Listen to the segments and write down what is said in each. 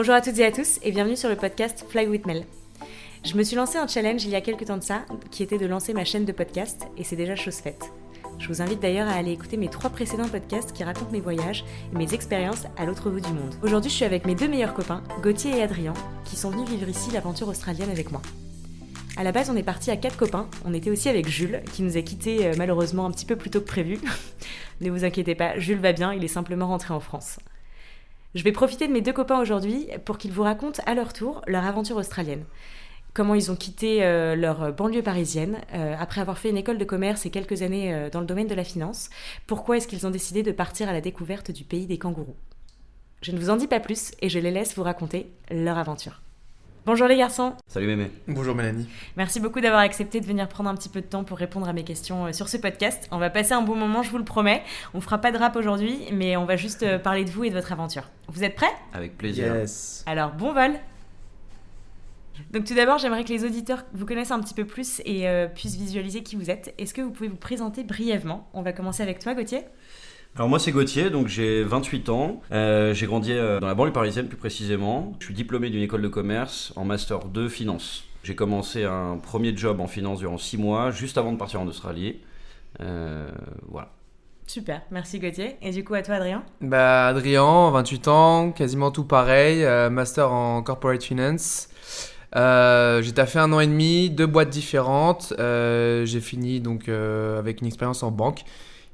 Bonjour à toutes et à tous et bienvenue sur le podcast Fly with Mel. Je me suis lancé un challenge il y a quelques temps de ça, qui était de lancer ma chaîne de podcast et c'est déjà chose faite. Je vous invite d'ailleurs à aller écouter mes 3 précédents podcasts qui racontent mes voyages et mes expériences à l'autre bout du monde. Aujourd'hui, je suis avec mes 2 meilleurs copains, Gauthier et Adrien, qui sont venus vivre ici l'aventure australienne avec moi. À la base, on est partis à 4 copains. On était aussi avec Jules, qui nous a quittés malheureusement un petit peu plus tôt que prévu. Ne vous inquiétez pas, Jules va bien, il est simplement rentré en France. Je vais profiter de mes 2 copains aujourd'hui pour qu'ils vous racontent à leur tour leur aventure australienne. Comment ils ont quitté leur banlieue parisienne après avoir fait une école de commerce et quelques années dans le domaine de la finance. Pourquoi est-ce qu'ils ont décidé de partir à la découverte du pays des kangourous ? Je ne vous en dis pas plus et je les laisse vous raconter leur aventure. Bonjour les garçons. Salut Mémé. Bonjour Mélanie. Merci beaucoup d'avoir accepté de venir prendre un petit peu de temps pour répondre à mes questions sur ce podcast. On va passer un bon moment, je vous le promets. On fera pas de rap aujourd'hui, mais on va juste parler de vous et de votre aventure. Vous êtes prêts ? Avec plaisir. Yes. Alors, bon vol. Donc tout d'abord, j'aimerais que les auditeurs vous connaissent un petit peu plus et puissent visualiser qui vous êtes. Est-ce que vous pouvez vous présenter brièvement ? On va commencer avec toi, Gauthier. Alors moi c'est Gauthier, donc j'ai 28 ans. J'ai grandi dans la banlieue parisienne plus précisément. Je suis diplômé d'une école de commerce en Master 2 Finance. J'ai commencé un premier job en finance durant 6 mois, juste avant de partir en Australie. Voilà. Super, merci Gauthier. Et du coup à toi Adrien ? Adrien, 28 ans, quasiment tout pareil, master en corporate finance. J'ai taffé 1 an et demi, 2 boîtes différentes. J'ai fini donc avec une expérience en banque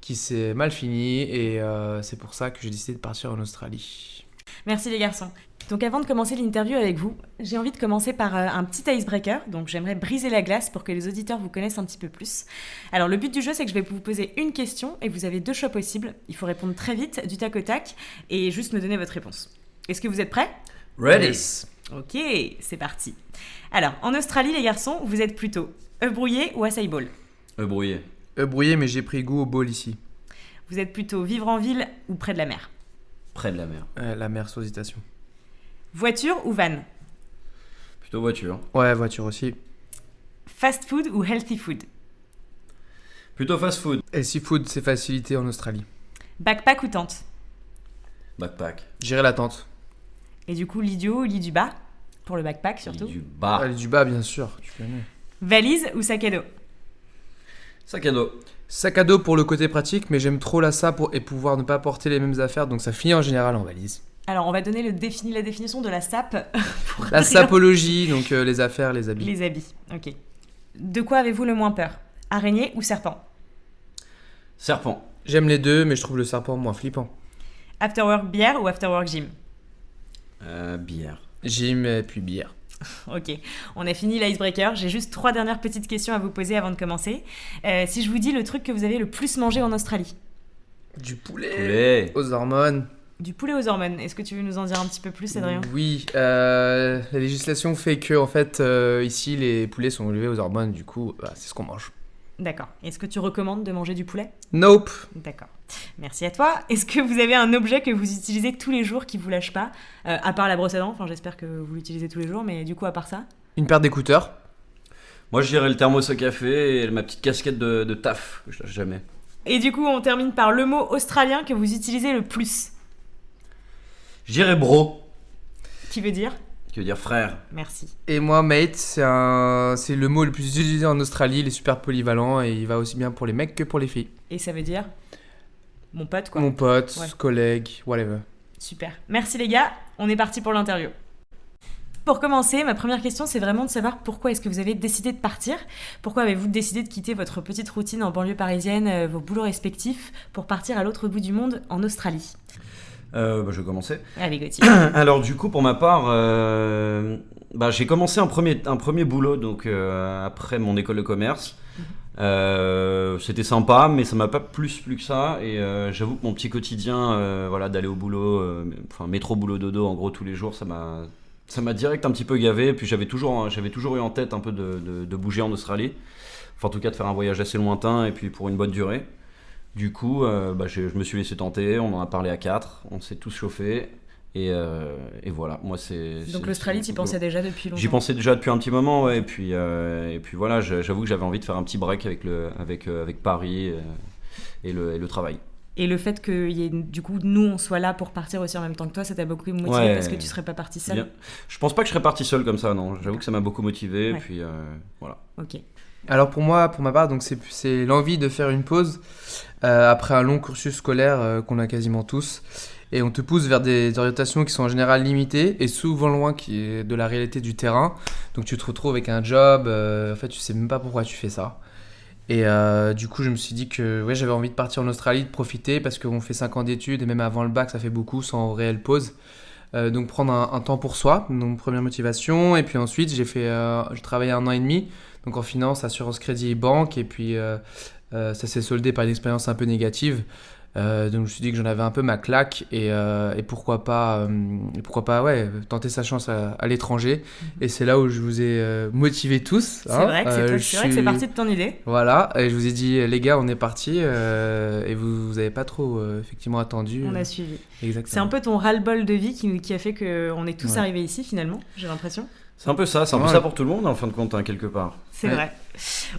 qui s'est mal finie et c'est pour ça que j'ai décidé de partir en Australie. Merci les garçons. Donc avant de commencer l'interview avec vous, j'ai envie de commencer par un petit icebreaker. Donc j'aimerais briser la glace pour que les auditeurs vous connaissent un petit peu plus. Alors le but du jeu, c'est que je vais vous poser une question et vous avez 2 choix possibles. Il faut répondre très vite, du tac au tac, et juste me donner votre réponse. Est-ce que vous êtes prêts ? Ready. Yes. Ok, c'est parti. Alors, en Australie, les garçons, vous êtes plutôt œufs brouillés ou açaï bowl ? Brouillé. Brouillé, mais j'ai pris goût au bowl ici. Vous êtes plutôt vivre en ville ou près de la mer ? Près de la mer. La mer sans hésitation. Voiture ou van ? Plutôt voiture. Ouais, voiture aussi. Fast food ou healthy food ? Plutôt fast food. Et seafood, c'est facilité en Australie. Backpack ou tente ? Backpack. J'irai la tente. Et du coup, lit du haut ou lit du bas ? Pour le backpack surtout. Lit du bas. Allez, du bas, bien sûr. Tu connais. Valise ou sac à dos ? Sac à dos. Sac à dos pour le côté pratique, mais j'aime trop la SAP et pouvoir ne pas porter les mêmes affaires, donc ça finit en général en valise. Alors, on va donner la définition de la SAP. Pour La Adrien. sapologie, donc les affaires, les habits. Les habits, ok. De quoi avez-vous le moins peur ? Araignée ou serpent ? Serpent. J'aime les deux, mais je trouve le serpent moins flippant. After work bière ou after work gym ? Bière. Gym et puis bière. Ok, on a fini l'icebreaker. J'ai juste 3 dernières petites questions à vous poser avant de commencer. Si je vous dis le truc que vous avez le plus mangé en Australie ? Du poulet. Poulet. Aux hormones. Du poulet aux hormones. Est-ce que tu veux nous en dire un petit peu plus, Adrien ? Oui, la législation fait que en fait ici les poulets sont élevés aux hormones, du coup c'est ce qu'on mange. D'accord. Est-ce que tu recommandes de manger du poulet ? Nope. D'accord. Merci à toi. Est-ce que vous avez un objet que vous utilisez tous les jours qui vous lâche pas ? À part la brosse à dents, enfin j'espère que vous l'utilisez tous les jours, mais du coup à part ça ? Une paire d'écouteurs. Moi je dirais le thermos au café et ma petite casquette de taf que je lâche jamais. Et du coup on termine par le mot australien que vous utilisez le plus. Je dirais bro. Qui veut dire ? Qui veut dire frère. Merci. Et moi mate, c'est le mot le plus utilisé en Australie, il est super polyvalent et il va aussi bien pour les mecs que pour les filles. Et ça veut dire ? Mon pote quoi. Mon pote, Ouais. collègue, whatever. Super. Merci les gars, on est parti pour l'interview. Pour commencer, ma première question, c'est vraiment de savoir pourquoi est-ce que vous avez décidé de partir ? Pourquoi avez-vous décidé de quitter votre petite routine en banlieue parisienne, vos boulots respectifs, pour partir à l'autre bout du monde, en Australie ? Je vais commencer. Allez Gauthier. Alors du coup pour ma part, j'ai commencé un premier boulot donc après mon école de commerce. C'était sympa mais ça m'a pas plus plu que ça et j'avoue que mon petit quotidien d'aller au boulot, métro boulot dodo en gros tous les jours ça m'a direct un petit peu gavé. Puis j'avais toujours eu en tête un peu de bouger en Australie, enfin en tout cas de faire un voyage assez lointain et puis pour une bonne durée. Du coup, je me suis laissé tenter, on en a parlé à 4, on s'est tous chauffés et voilà. Moi, Donc l'Australie, tu y pensais déjà depuis longtemps ? J'y pensais déjà depuis un petit moment, ouais, et puis voilà, j'avoue que j'avais envie de faire un petit break avec Paris et le travail. Et le fait que du coup, nous, on soit là pour partir aussi en même temps que toi, ça t'a beaucoup motivé parce que tu serais pas parti seul. Bien. Je pense pas que je serais parti seul comme ça, non. J'avoue que ça m'a beaucoup motivé, Ouais. puis voilà. Ok. Alors pour moi, pour ma part, donc c'est l'envie de faire une pause après un long cursus scolaire qu'on a quasiment tous. Et on te pousse vers des orientations qui sont en général limitées et souvent loin de la réalité du terrain. Donc tu te retrouves avec un job, en fait tu sais même pas pourquoi tu fais ça. Et du coup je me suis dit que ouais, j'avais envie de partir en Australie, de profiter parce qu'on fait 5 ans d'études et même avant le bac ça fait beaucoup sans réelle pause. Donc prendre un temps pour soi, donc première motivation. Et puis ensuite j'ai travaillé 1 an et demi donc en finance, assurance crédit et banque. Et puis ça s'est soldé par une expérience un peu négative. Donc je me suis dit que j'en avais un peu ma claque et pourquoi pas ouais, tenter sa chance à l'étranger. Et c'est là où je vous ai motivés tous. C'est vrai que c'est parti de ton idée. Voilà, et je vous ai dit les gars on est partis et vous avez pas trop effectivement attendu. On a suivi. Exactement. C'est un peu ton ras-le-bol de vie qui a fait qu'on est tous arrivés ici finalement, j'ai l'impression. C'est un peu ça, ça pour tout le monde en fin de compte, hein, quelque part. C'est vrai.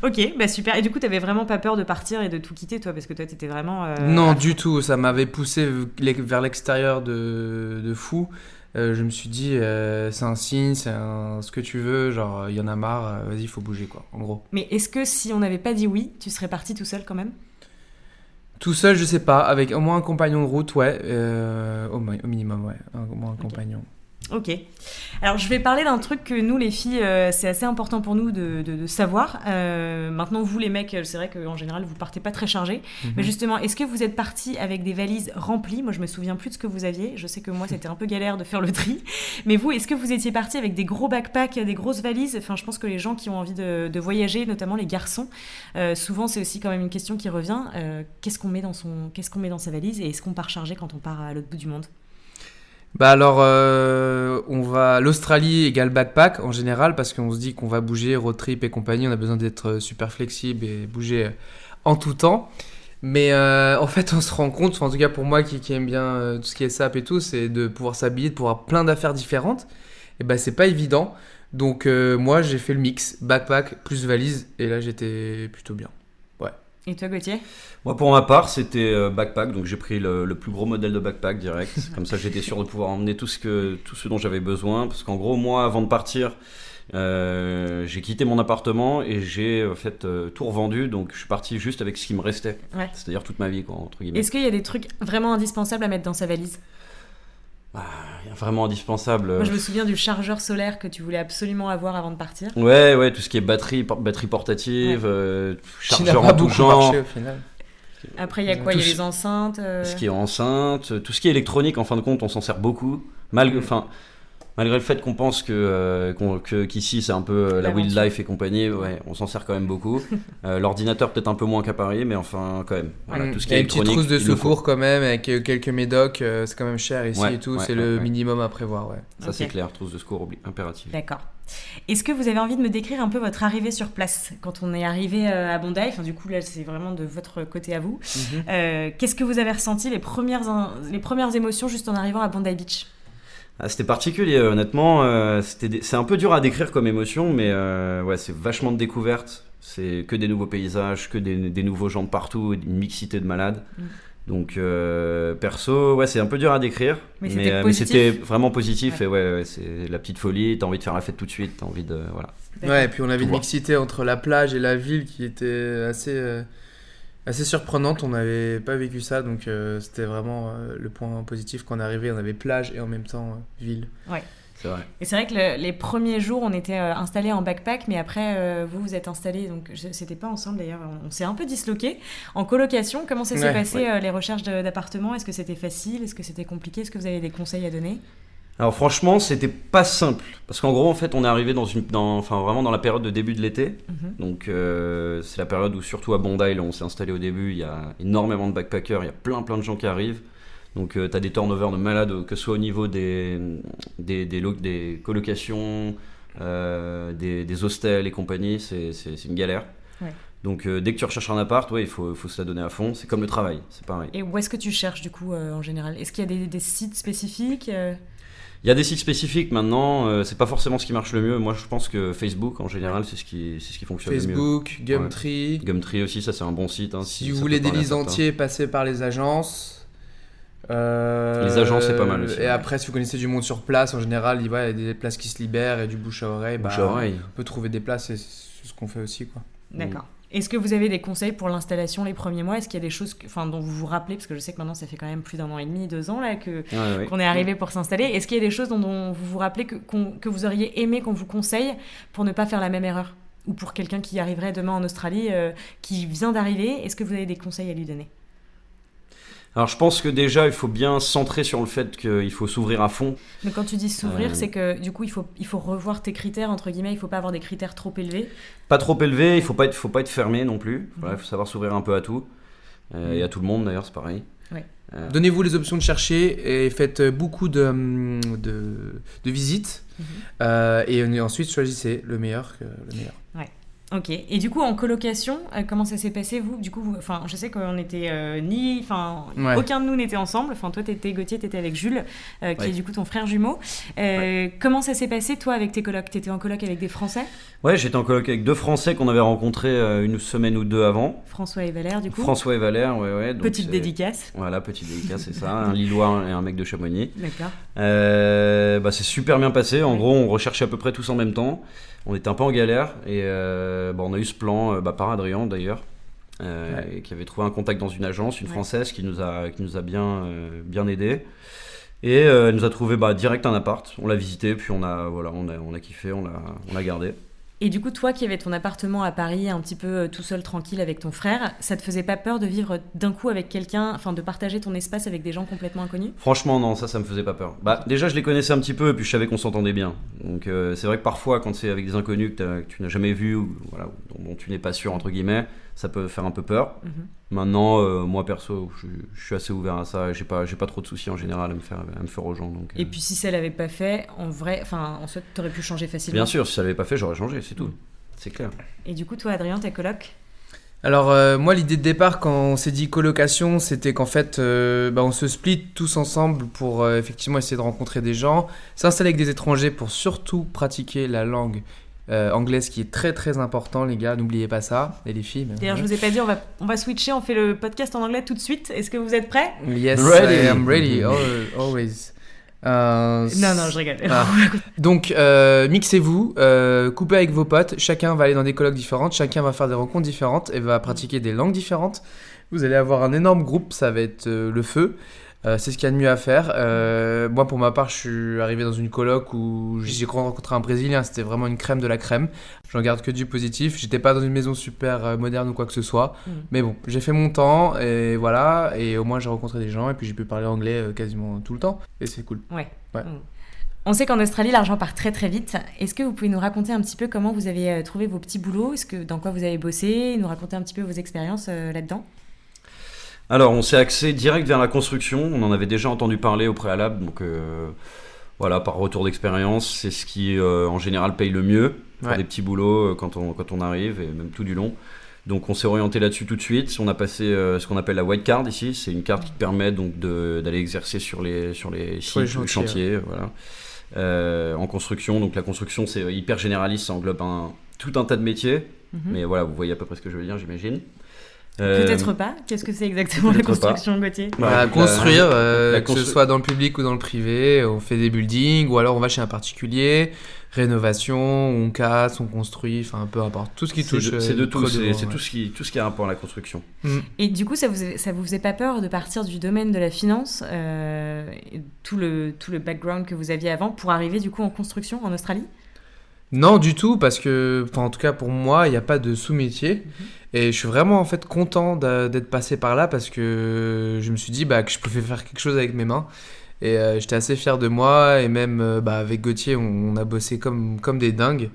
Ok, bah super. Et du coup, t'avais vraiment pas peur de partir et de tout quitter, toi, parce que toi, t'étais vraiment... Non, du tout. Ça m'avait poussé vers l'extérieur de fou. Je me suis dit, c'est un signe, ce que tu veux, genre, il y en a marre, vas-y, il faut bouger, quoi, en gros. Mais est-ce que si on n'avait pas dit oui, tu serais parti tout seul quand même ? Tout seul, je sais pas. Avec au moins un compagnon de route, ouais. Au minimum, ouais. Au moins un compagnon. Ok. Alors, je vais parler d'un truc que nous, les filles, c'est assez important pour nous de savoir. Maintenant, vous, les mecs, c'est vrai qu'en général, vous partez pas très chargés. Mm-hmm. Mais justement, est-ce que vous êtes partis avec des valises remplies ? Moi, je me souviens plus de ce que vous aviez. Je sais que moi, c'était un peu galère de faire le tri. Mais vous, est-ce que vous étiez partis avec des gros backpacks, des grosses valises ? Enfin, je pense que les gens qui ont envie de voyager, notamment les garçons, souvent, c'est aussi quand même une question qui revient. Qu'est-ce qu'on met dans sa valise ? Et est-ce qu'on part chargé quand on part à l'autre bout du monde ? Bah alors, on va à l'Australie égale backpack en général parce qu'on se dit qu'on va bouger, road trip et compagnie, on a besoin d'être super flexible et bouger en tout temps. Mais en fait, on se rend compte, en tout cas pour moi qui aime bien tout ce qui est SAP et tout, c'est de pouvoir s'habiller, de pouvoir avoir plein d'affaires différentes. Et bah c'est pas évident. Donc moi j'ai fait le mix, backpack plus valise et là j'étais plutôt bien. Ouais. Et toi Gauthier ? Moi pour ma part c'était backpack, donc j'ai pris le plus gros modèle de backpack direct. Comme ça j'étais sûr de pouvoir emmener tout ce dont j'avais besoin. Parce qu'en gros moi avant de partir j'ai quitté mon appartement et j'ai tout revendu. Donc je suis parti juste avec ce qui me restait. Ouais. C'est-à-dire toute ma vie quoi, entre guillemets. Est-ce qu'il y a des trucs vraiment indispensables à mettre dans sa valise ? Vraiment indispensable. Moi je me souviens du chargeur solaire que tu voulais absolument avoir avant de partir. Ouais, tout ce qui est batterie portative, chargeur en tout genre. Marché, au final. Après il y a quoi ? Il y a les enceintes. Ce qui est enceinte, tout ce qui est électronique en fin de compte on s'en sert beaucoup. Malgré le fait qu'on pense qu'ici c'est un peu la wildlife et compagnie, ouais, on s'en sert quand même beaucoup. L'ordinateur peut-être un peu moins qu'à Paris, mais enfin quand même. Voilà, tout ce qui est électronique. Il y a une petite trousse de secours quand même, avec quelques médocs, c'est quand même cher ici et tout, c'est le minimum à prévoir. Ouais. Ça c'est clair, trousse de secours impérative. D'accord. Est-ce que vous avez envie de me décrire un peu votre arrivée sur place ? Quand on est arrivé à Bondi, du coup là c'est vraiment de votre côté à vous. Qu'est-ce que vous avez ressenti, les premières émotions juste en arrivant à Bondi Beach ? C'était particulier, honnêtement. C'est un peu dur à décrire comme émotion, mais ouais, c'est vachement de découverte. C'est que des nouveaux paysages, que des nouveaux gens de partout, une mixité de malades. Donc, perso, ouais, c'est un peu dur à décrire. Mais c'était vraiment positif. Ouais. Et ouais, c'est la petite folie. T'as envie de faire la fête tout de suite. T'as envie de. Voilà. Ouais, et puis on avait une mixité entre la plage et la ville qui était assez surprenante, on n'avait pas vécu ça, donc c'était vraiment le point positif quand on est arrivé, on avait plage et en même temps ville. Ouais. C'est vrai. Et c'est vrai que les premiers jours, on était installés en backpack, mais après, vous êtes installés, donc c'était pas ensemble d'ailleurs, on s'est un peu disloqués. En colocation, comment ça s'est passé, les recherches d'appartements ? Est-ce que c'était facile ? Est-ce que c'était compliqué ? Est-ce que vous avez des conseils à donner ? Alors franchement, c'était pas simple parce qu'en gros, en fait, on est arrivé vraiment dans la période de début de l'été. Donc c'est la période où surtout à Bondi, là, on s'est installé au début, il y a énormément de backpackers, il y a plein de gens qui arrivent. Donc t'as des turnovers de malades, que ce soit au niveau des colocations, des hostels et compagnie, c'est une galère. Ouais. Donc dès que tu recherches un appart, il faut se la donner à fond. C'est comme le travail, c'est pareil. Et où est-ce que tu cherches du coup en général ? Est-ce qu'il y a des sites spécifiques Il y a des sites spécifiques maintenant, c'est pas forcément ce qui marche le mieux. Moi, je pense que Facebook, en général, c'est ce qui fonctionne le mieux. Facebook, Gumtree. Gumtree aussi, ça c'est un bon site. Hein, si vous voulez des leads entiers, passez par les agences. Les agences, c'est pas mal aussi. Et après, si vous connaissez du monde sur place, en général, il y a des places qui se libèrent et du bouche à oreille. On peut trouver des places, c'est ce qu'on fait aussi, quoi. D'accord. Est-ce que vous avez des conseils pour l'installation les premiers mois ? Est-ce qu'il y a des choses dont vous vous rappelez ? Parce que je sais que maintenant, ça fait quand même plus d'1 an et demi, 2 ans là, qu'on est arrivé pour s'installer. Est-ce qu'il y a des choses dont vous vous rappelez que vous auriez aimé qu'on vous conseille pour ne pas faire la même erreur ? Ou pour quelqu'un qui arriverait demain en Australie, qui vient d'arriver, est-ce que vous avez des conseils à lui donner ? Alors je pense que déjà il faut bien se centrer sur le fait qu'il faut s'ouvrir à fond. Mais quand tu dis s'ouvrir, c'est que du coup il faut revoir tes critères, entre guillemets, il faut pas avoir des critères trop élevés. Pas trop élevés, il faut pas être fermé non plus. Voilà, il faut savoir s'ouvrir un peu à tout. Et à tout le monde d'ailleurs, c'est pareil. Ouais. Donnez-vous les options de chercher et faites beaucoup de visites. Et ensuite choisissez le meilleur. Ouais. Ok. Et du coup, en colocation, comment ça s'est passé, vous ? Du coup, je sais qu'on était aucun de nous n'était ensemble. Enfin, toi, Gauthier, t'étais avec Jules, qui est du coup ton frère jumeau. Comment ça s'est passé, toi, avec tes colocs ? T'étais en coloc avec des Français ? Ouais, j'étais en coloc avec 2 Français qu'on avait rencontrés une semaine ou 2 avant. François et Valère, du coup. François et Valère, ouais. Donc petite dédicace. Voilà, petite dédicace, c'est ça. Un Lillois et un mec de Chamonix. D'accord. C'est super bien passé. En gros, on recherchait à peu près tous en même temps. On était un peu en galère et on a eu ce plan par Adrien d'ailleurs, qui avait trouvé un contact dans une agence, une française qui nous a bien aidé. Et elle nous a trouvé direct un appart. On l'a visité, puis on a kiffé, on l'a gardé. Et du coup, toi qui avais ton appartement à Paris, un petit peu tout seul, tranquille avec ton frère, ça te faisait pas peur de vivre d'un coup avec quelqu'un, de partager ton espace avec des gens complètement inconnus ? Franchement, non, ça me faisait pas peur. Déjà, je les connaissais un petit peu, et puis je savais qu'on s'entendait bien. Donc c'est vrai que parfois, quand c'est avec des inconnus que tu n'as jamais vus, ou dont tu n'es pas sûr, entre guillemets, ça peut faire un peu peur. Maintenant, moi perso, je suis assez ouvert à ça, j'ai pas trop de soucis en général à me faire aux gens. Donc, Et puis si ça l'avait pas fait, en vrai, en fait, t'aurais pu changer facilement. Bien sûr, si ça l'avait pas fait, j'aurais changé, c'est tout. C'est clair. Et du coup, toi, Adrien, ta coloc ? Alors moi, l'idée de départ quand on s'est dit colocation, c'était qu'en fait on se split tous ensemble pour effectivement essayer de rencontrer des gens, s'installer avec des étrangers pour surtout pratiquer la langue anglaise, qui est très très important, les gars, n'oubliez pas ça, et les filles. D'ailleurs, je vous ai pas dit, on va switcher, on fait le podcast en anglais tout de suite. Est-ce que vous êtes prêts ? Yes, ready. I am ready, always. Non, je rigole. Donc, mixez-vous, coupez avec vos potes, chacun va aller dans des colocs différentes, chacun va faire des rencontres différentes et va pratiquer des langues différentes. Vous allez avoir un énorme groupe, ça va être le feu. C'est ce qu'il y a de mieux à faire. Moi, pour ma part, je suis arrivé dans une coloc où j'ai rencontré un Brésilien. C'était vraiment une crème de la crème. J'en garde que du positif. J'étais pas dans une maison super moderne ou quoi que ce soit. Mais bon, j'ai fait mon temps et voilà. Et au moins, j'ai rencontré des gens et puis j'ai pu parler anglais quasiment tout le temps. Et c'est cool. Ouais. On sait qu'en Australie, l'argent part très très vite. Est-ce que vous pouvez nous raconter un petit peu comment vous avez trouvé vos petits boulots ? Dans quoi vous avez bossé ? Nous raconter un petit peu vos expériences là-dedans ? Alors, on s'est axé direct vers la construction. On en avait déjà entendu parler au préalable. Donc, par retour d'expérience, c'est ce qui, en général, paye le mieux pour des petits boulots quand on arrive, et même tout du long. Donc, on s'est orienté là-dessus tout de suite. On a passé ce qu'on appelle la white card ici. C'est une carte qui te permet donc d'aller exercer sur les sites, chantiers. Voilà. En construction. Donc, la construction, c'est hyper généraliste. Ça englobe tout un tas de métiers. Mais voilà, vous voyez à peu près ce que je veux dire, j'imagine. Peut-être pas. Qu'est-ce que c'est exactement la construction, Gauthier ? Construire, que ce soit dans le public ou dans le privé, on fait des buildings, ou alors on va chez un particulier, rénovation, on casse, on construit, peu importe, tout ce qui touche. C'est de tout, c'est tout ce qui a rapport à la construction. Et du coup, ça vous faisait pas peur de partir du domaine de la finance, tout le background que vous aviez avant, pour arriver du coup en construction en Australie ? Non, du tout, parce que, en tout cas pour moi, il n'y a pas de sous-métier. Et je suis vraiment en fait content d'être passé par là, parce que je me suis dit que je pouvais faire quelque chose avec mes mains. Et j'étais assez fier de moi, et même avec Gauthier, on a bossé comme des dingues.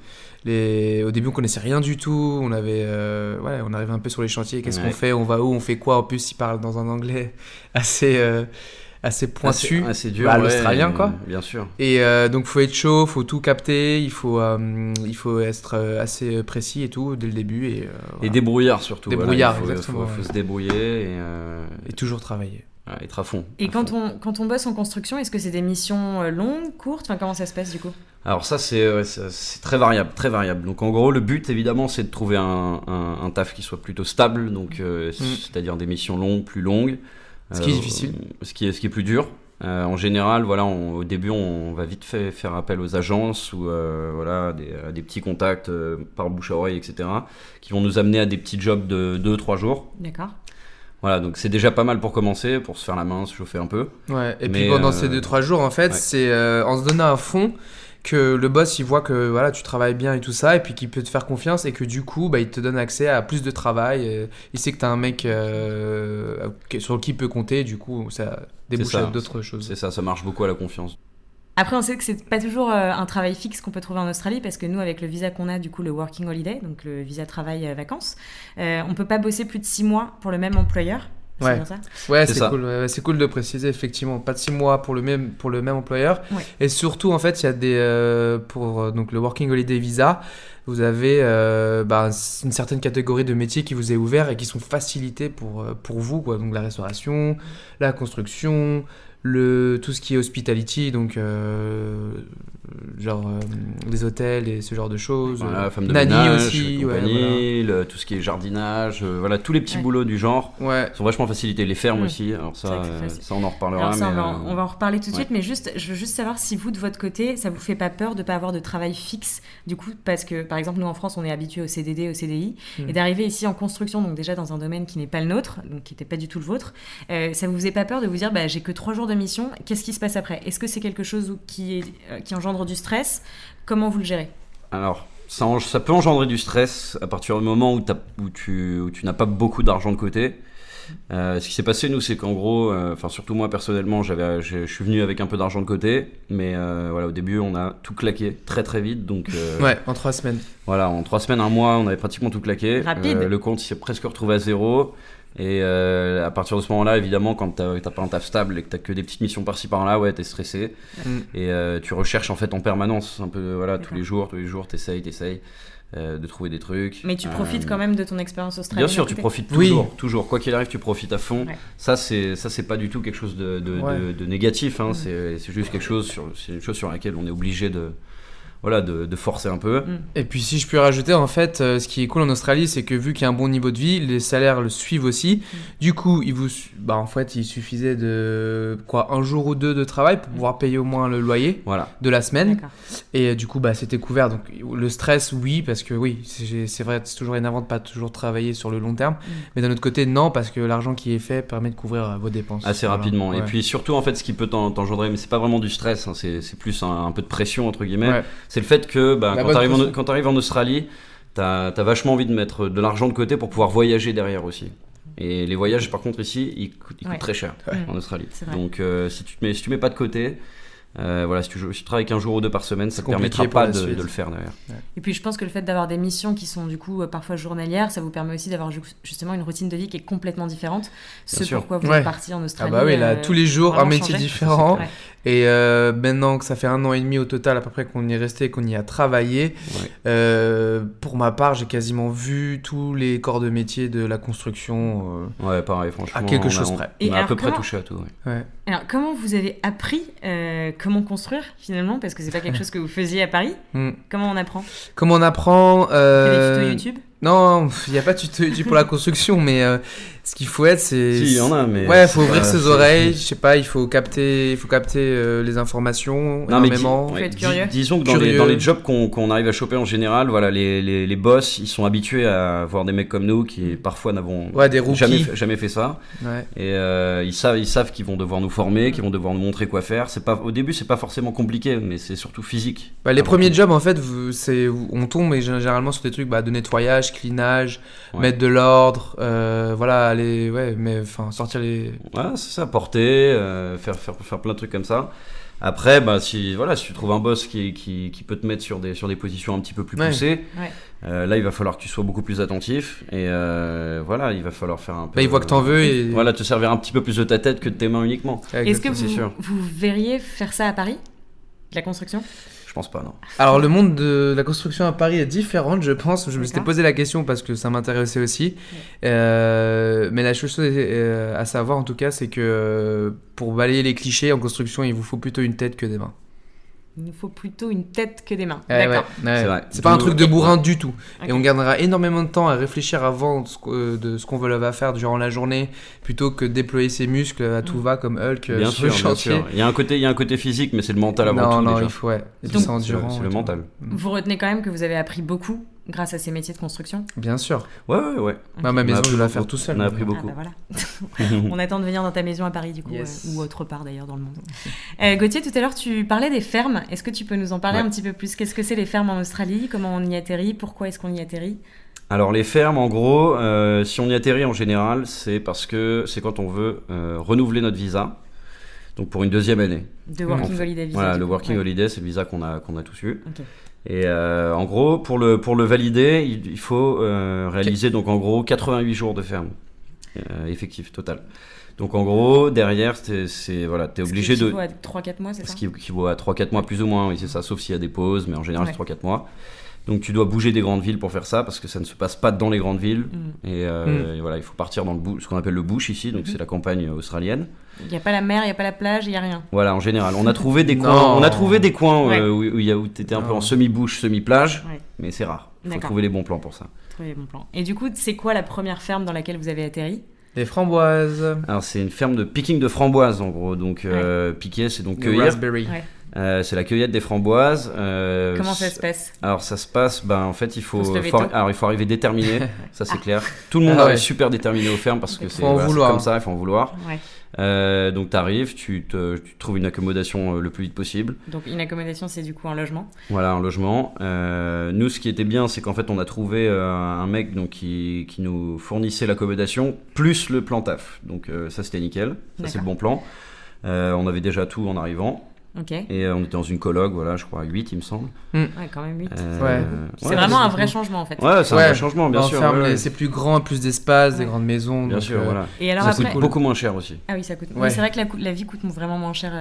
Au début, on connaissait rien du tout. On arrivait un peu sur les chantiers. Qu'est-ce qu'on fait ? On va où ? On fait quoi ? En plus, il parle dans un anglais assez pointu, assez dur, l'australien quoi. Bien sûr. Et donc faut être chaud, faut tout capter, il faut être assez précis et tout dès le début et débrouillard surtout. Débrouillard, voilà, exactement. Faut se débrouiller et toujours travailler. être à fond. Et à quand fond. on bosse en construction, est-ce que c'est des missions longues, courtes? Enfin, comment ça se passe du coup? Alors ça c'est très variable, très variable. Donc en gros le but évidemment c'est de trouver un taf qui soit plutôt stable, donc c'est-à-dire des missions longues, plus longues. Ce qui est difficile. Ce qui est plus dur. En général, voilà, au début on va vite faire appel aux agences ou voilà, à des petits contacts par bouche à oreille, etc. qui vont nous amener à des petits jobs de 2-3 jours. D'accord. Voilà, donc c'est déjà pas mal pour commencer, pour se faire la main, se chauffer un peu. Ouais, et Mais, puis pendant ces 2-3 jours, en fait, ouais. c'est en se donnant à fond que le boss il voit que voilà, tu travailles bien et tout ça, et puis qu'il peut te faire confiance, et que du coup bah, il te donne accès à plus de travail. Il sait que tu as un mec sur qui il peut compter, et du coup ça débouche C'est ça, à d'autres choses. C'est ça marche beaucoup à la confiance. Après, on sait que c'est pas toujours un travail fixe qu'on peut trouver en Australie, parce que nous, avec le visa qu'on a, du coup, le Working Holiday, donc le visa travail-vacances, on peut pas bosser plus de 6 mois pour le même employeur. C'est Ouais. bien ça? Ouais, C'est c'est ça. cool. Ouais, c'est cool de préciser, effectivement. Pas de 6 mois pour le même employeur. Ouais. Et surtout, en fait, il y a pour donc, le Working Holiday Visa, vous avez une certaine catégorie de métiers qui vous est ouvert et qui sont facilités pour vous, quoi. Donc la restauration, la construction, tout ce qui est hospitality, donc les hôtels et ce genre de choses. Voilà, femme de Nanny ménage, aussi, ouais, compagnie, tout ce qui est jardinage, voilà, tous les petits Ouais. boulots du genre Ouais. sont vachement facilités. Les fermes Mm. aussi, alors C'est vrai ça, que c'est facile. ça on en reparlera. Alors ça, mais, on va en reparler tout de ouais. suite, mais je veux juste savoir si vous, de votre côté, ça vous fait pas peur de pas avoir de travail fixe, du coup, parce que, par exemple, nous, en France, on est habitué au CDD, au CDI, et d'arriver ici en construction, donc déjà dans un domaine qui n'est pas le nôtre, donc qui n'était pas du tout le vôtre, ça vous faisait pas peur de vous dire, bah, j'ai que 3 jours de mission, qu'est-ce qui se passe après? Est-ce que c'est quelque chose qui engendre du stress? Comment vous le gérez? Alors, ça peut engendrer du stress à partir du moment où tu n'as pas beaucoup d'argent de côté. Ce qui s'est passé, nous, c'est qu'en gros, surtout moi personnellement, je suis venu avec un peu d'argent de côté, mais voilà, au début, on a tout claqué très très vite. Donc, Ouais, en 3 semaines. voilà, en 3 semaines, un mois, on avait pratiquement tout claqué. Rapide. Le compte il s'est presque retrouvé à zéro. Et à partir de ce moment-là, évidemment, quand t'as pas un taf stable et que t'as que des petites missions par-ci par-là, ouais, t'es stressé. Et tu recherches en fait en permanence, un peu, voilà, tous les jours, t'essayes de trouver des trucs. Mais tu profites quand même de ton expérience australienne. Bien sûr, à tu côté. profites Oui. toujours. Quoi qu'il arrive, tu profites à fond. Ouais. Ça, c'est pas du tout quelque chose de négatif. Hein. C'est juste c'est une chose sur laquelle on est obligé de forcer un peu. Et puis si je puis rajouter, en fait, ce qui est cool en Australie, c'est que vu qu'il y a un bon niveau de vie, les salaires le suivent aussi. Du coup, en fait, il suffisait de un jour ou 2 de travail pour pouvoir payer au moins le loyer Voilà. de la semaine. D'accord. Et du coup, c'était couvert. Donc le stress, oui, parce que oui, c'est vrai, c'est toujours énervant de pas toujours travailler sur le long terme. Mais d'un autre côté, non, parce que l'argent qui est fait permet de couvrir vos dépenses. Assez Voilà. rapidement. Ouais. Et puis surtout, en fait, ce qui peut t'engendrer, mais c'est pas vraiment du stress, hein, c'est plus un peu de pression, entre guillemets. Ouais. C'est le fait que La quand bonne t'arrives pression. quand t'arrives en Australie, t'as vachement envie de mettre de l'argent de côté pour pouvoir voyager derrière aussi. Et les voyages, par contre, ici, ils coûtent Ouais. très cher en Australie. C'est vrai. Donc, si tu mets pas de côté, voilà, si tu travailles qu'un jour ou 2 par semaine, ça C'est te permettra compliqué pour pas la de suite. le faire derrière. Et puis je pense que le fait d'avoir des missions qui sont du coup parfois journalières, ça vous permet aussi d'avoir justement une routine de vie qui est complètement différente. Ce sûr. pourquoi vous Ouais. êtes parti en Ah Australie. bah oui, là, tous les jours, un vraiment métier changé. différent. Ouais. Et maintenant que ça fait 1 an et demi au total à peu près qu'on y est resté et qu'on y a travaillé, pour ma part, j'ai quasiment vu tous les corps de métier de la construction. Ouais, pareil, franchement. À quelque on a- chose près. On Et a à alors, peu près comment- touché à tout. Ouais. Ouais. Alors comment vous avez appris comment construire finalement, parce que c'est pas quelque chose que vous faisiez à Paris. Hmm. Comment on apprend? Comment on apprend Vous faites des tutos YouTube? Non, il n'y a pas de tuto YouTube pour la construction, mais ce qu'il faut être, c'est... Si, il y en a, mais. Ouais, il c'est faut ouvrir pas- ses c'est- oreilles, je sais pas, il faut capter les informations Non, mais énormément. Faut être curieux. disons que Curieux. dans les jobs qu'on arrive à choper en général, voilà, les boss, ils sont habitués à voir des mecs comme nous qui parfois n'avons Ouais, des rookies. jamais fait ça. Ouais. Et ils savent qu'ils vont devoir nous former, qu'ils vont devoir nous montrer quoi faire. Au début, c'est pas forcément compliqué, mais c'est surtout physique. Bah, les Avant premiers tout. jobs, en fait, on tombe mais généralement sur des trucs de nettoyage, cleanage, Ouais. mettre de l'ordre, voilà, sortir les... Ouais, c'est ça, porter, faire plein de trucs comme ça. Après, si tu trouves un boss qui peut te mettre sur des positions un petit peu plus Ouais. poussées, Ouais. là, il va falloir que tu sois beaucoup plus attentif. Et voilà, il va falloir faire un peu. Bah, il voit que t'en veux et... Voilà, te servir un petit peu plus de ta tête que de tes mains uniquement. Ouais, Est-ce que exactement. c'est sûr. vous verriez faire ça à Paris? De la construction? Je pense pas, non. Alors, le monde de la construction à Paris est différent, je pense. Je me suis D'accord. posé la question parce que ça m'intéressait aussi. Mais la chose à savoir, en tout cas, c'est que pour balayer les clichés en construction, il vous faut plutôt une tête que des mains. Il nous faut plutôt une tête que des mains. Ouais, D'accord. ouais. C'est vrai. C'est pas un truc de bourrin du tout. Ok. Et on gardera énormément de temps à réfléchir avant de ce qu'on va faire durant la journée, plutôt que de déployer ses muscles à tout va comme Hulk Bien sur le sûr, bien chantier. sûr. Il y a un côté physique, mais c'est le mental avant tout. Non, déjà. il faut, ouais. Et puis Donc- c'est endurant. C'est et le tout. mental. Vous retenez quand même que vous avez appris beaucoup grâce à ces métiers de construction. Bien sûr. Ouais. Moi, ma On a maison, appris je vais la beaucoup. faire tout seul. On a appris Ah beaucoup. bah voilà. On attend de venir dans ta maison à Paris du coup, Yes. ou autre part d'ailleurs dans le monde. Gauthier, tout à l'heure tu parlais des fermes. Est-ce que tu peux nous en parler Ouais. un petit peu plus? Qu'est-ce que c'est les fermes en Australie? Comment on y atterrit? Pourquoi est-ce qu'on y atterrit? Alors les fermes, en gros, si on y atterrit en général, c'est parce que c'est quand on veut renouveler notre visa. Donc pour une deuxième année. De Working Holiday Visa. Voilà, du le coup. Working Ouais. Holiday, c'est le visa qu'on a tous eu. Ok. Et en gros, pour le valider, il faut réaliser donc en gros 88 jours de ferme effectif total. Donc en gros, derrière, t'es obligé de... Ce qui équivaut à 3-4 mois, c'est ça? Ce qui équivaut à 3-4 mois plus ou moins, oui c'est ça, sauf s'il y a des pauses, mais en général Ouais. c'est 3-4 mois. Donc tu dois bouger des grandes villes pour faire ça, parce que ça ne se passe pas dans les grandes villes. Et voilà, il faut partir dans ce qu'on appelle le bush ici, donc c'est la campagne australienne. Il n'y a pas la mer, il n'y a pas la plage, il n'y a rien. Voilà, en général. On a trouvé des Non. coins, Ouais. où tu étais un peu Non. en semi-bush, semi-plage, Ouais. mais c'est rare. Il faut D'accord. trouver les bons plans pour ça. Trouver les bons plans. Et du coup, c'est quoi la première ferme dans laquelle vous avez atterri? Les framboises. Alors c'est une ferme de picking de framboises en gros. Donc piquer, c'est donc Les cueillir. raspberry. Ouais. C'est la cueillette des framboises. Comment ça se passe? Alors ça se passe, en fait il faut Faut se lever tôt. alors il faut arriver déterminé, ça c'est clair. Tout le monde Ah ouais. est super déterminé aux fermes parce que Faut en c'est vouloir. comme ça, il faut en vouloir. Ouais. Donc t'arrives, tu trouves une accommodation le plus vite possible. Donc une accommodation, c'est du coup un logement. Voilà, un logement. Nous, ce qui était bien, c'est qu'en fait, on a trouvé un mec donc, qui nous fournissait l'accommodation plus le plan taf. Donc ça, c'était nickel. Ça, c'est le bon plan. On avait déjà tout en arrivant. Ok. Et on était dans une coloc, voilà, je crois, à 8, il me semble. Ouais, quand même 8. Ouais. C'est vraiment un vrai changement en fait. Ouais, c'est un Ouais. vrai changement, bien En sûr. ferme, ouais. c'est plus grand, plus d'espace, des Ouais. grandes maisons. Bien donc, sûr, voilà. Et alors Ça après. coûte beaucoup moins cher aussi. Ah oui, ça coûte. Ouais. Oui, c'est vrai que la vie coûte vraiment moins cher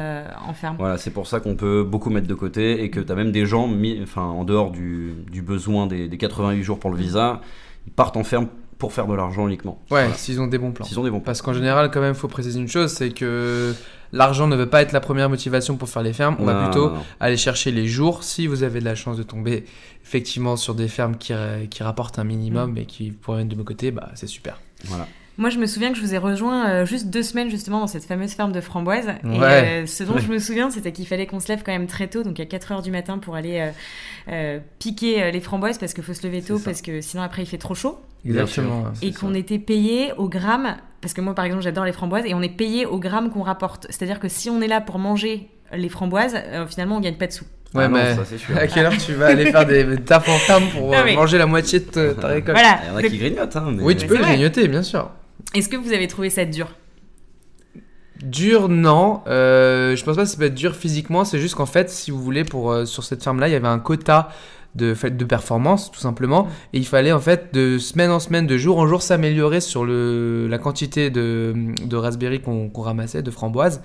en ferme. Voilà, c'est pour ça qu'on peut beaucoup mettre de côté et que tu as même des gens, en dehors du besoin des 88 jours pour le visa, ils partent en ferme pour faire de l'argent uniquement. Ouais, Voilà. s'ils ont des bons plans. S'ils ont des bons plans. Parce qu'en général, quand même, il faut préciser une chose, c'est que l'argent ne veut pas être la première motivation pour faire les fermes. On va Non, plutôt non, non. aller chercher les jours. Si vous avez de la chance de tomber effectivement sur des fermes qui rapportent un minimum et qui pourraient être de mon côté, bah, c'est super. Voilà. Moi, je me souviens que je vous ai rejoint juste 2 semaines justement dans cette fameuse ferme de framboises. Ouais. Et ce dont je me souviens, c'était qu'il fallait qu'on se lève quand même très tôt, donc à 4h du matin pour aller piquer les framboises parce qu'il faut se lever tôt, ça. parce que sinon après il fait trop chaud. Exactement. sûr. Et C'est qu'on ça. était payé au gramme, parce que moi par exemple j'adore les framboises, et on est payé au gramme qu'on rapporte. C'est-à-dire que si on est là pour manger les framboises, finalement on gagne pas de sous. Ouais, Ah non, mais ça, c'est sûr. à quelle heure tu vas aller faire des tafs en ferme pour Non, mais- manger la moitié de ta récolte? Voilà. Il y en a qui grignotent, hein. Mais... Oui, tu Mais peux c'est vrai. grignoter, bien sûr. Est-ce que vous avez trouvé ça dur? Dur, non. Je pense pas que ça peut être dur physiquement. C'est juste qu'en fait, si vous voulez, sur cette ferme-là, il y avait un quota de performance, tout simplement. Et il fallait, en fait, de semaine en semaine, de jour en jour, s'améliorer sur la quantité de raspberry qu'on ramassait, de framboises.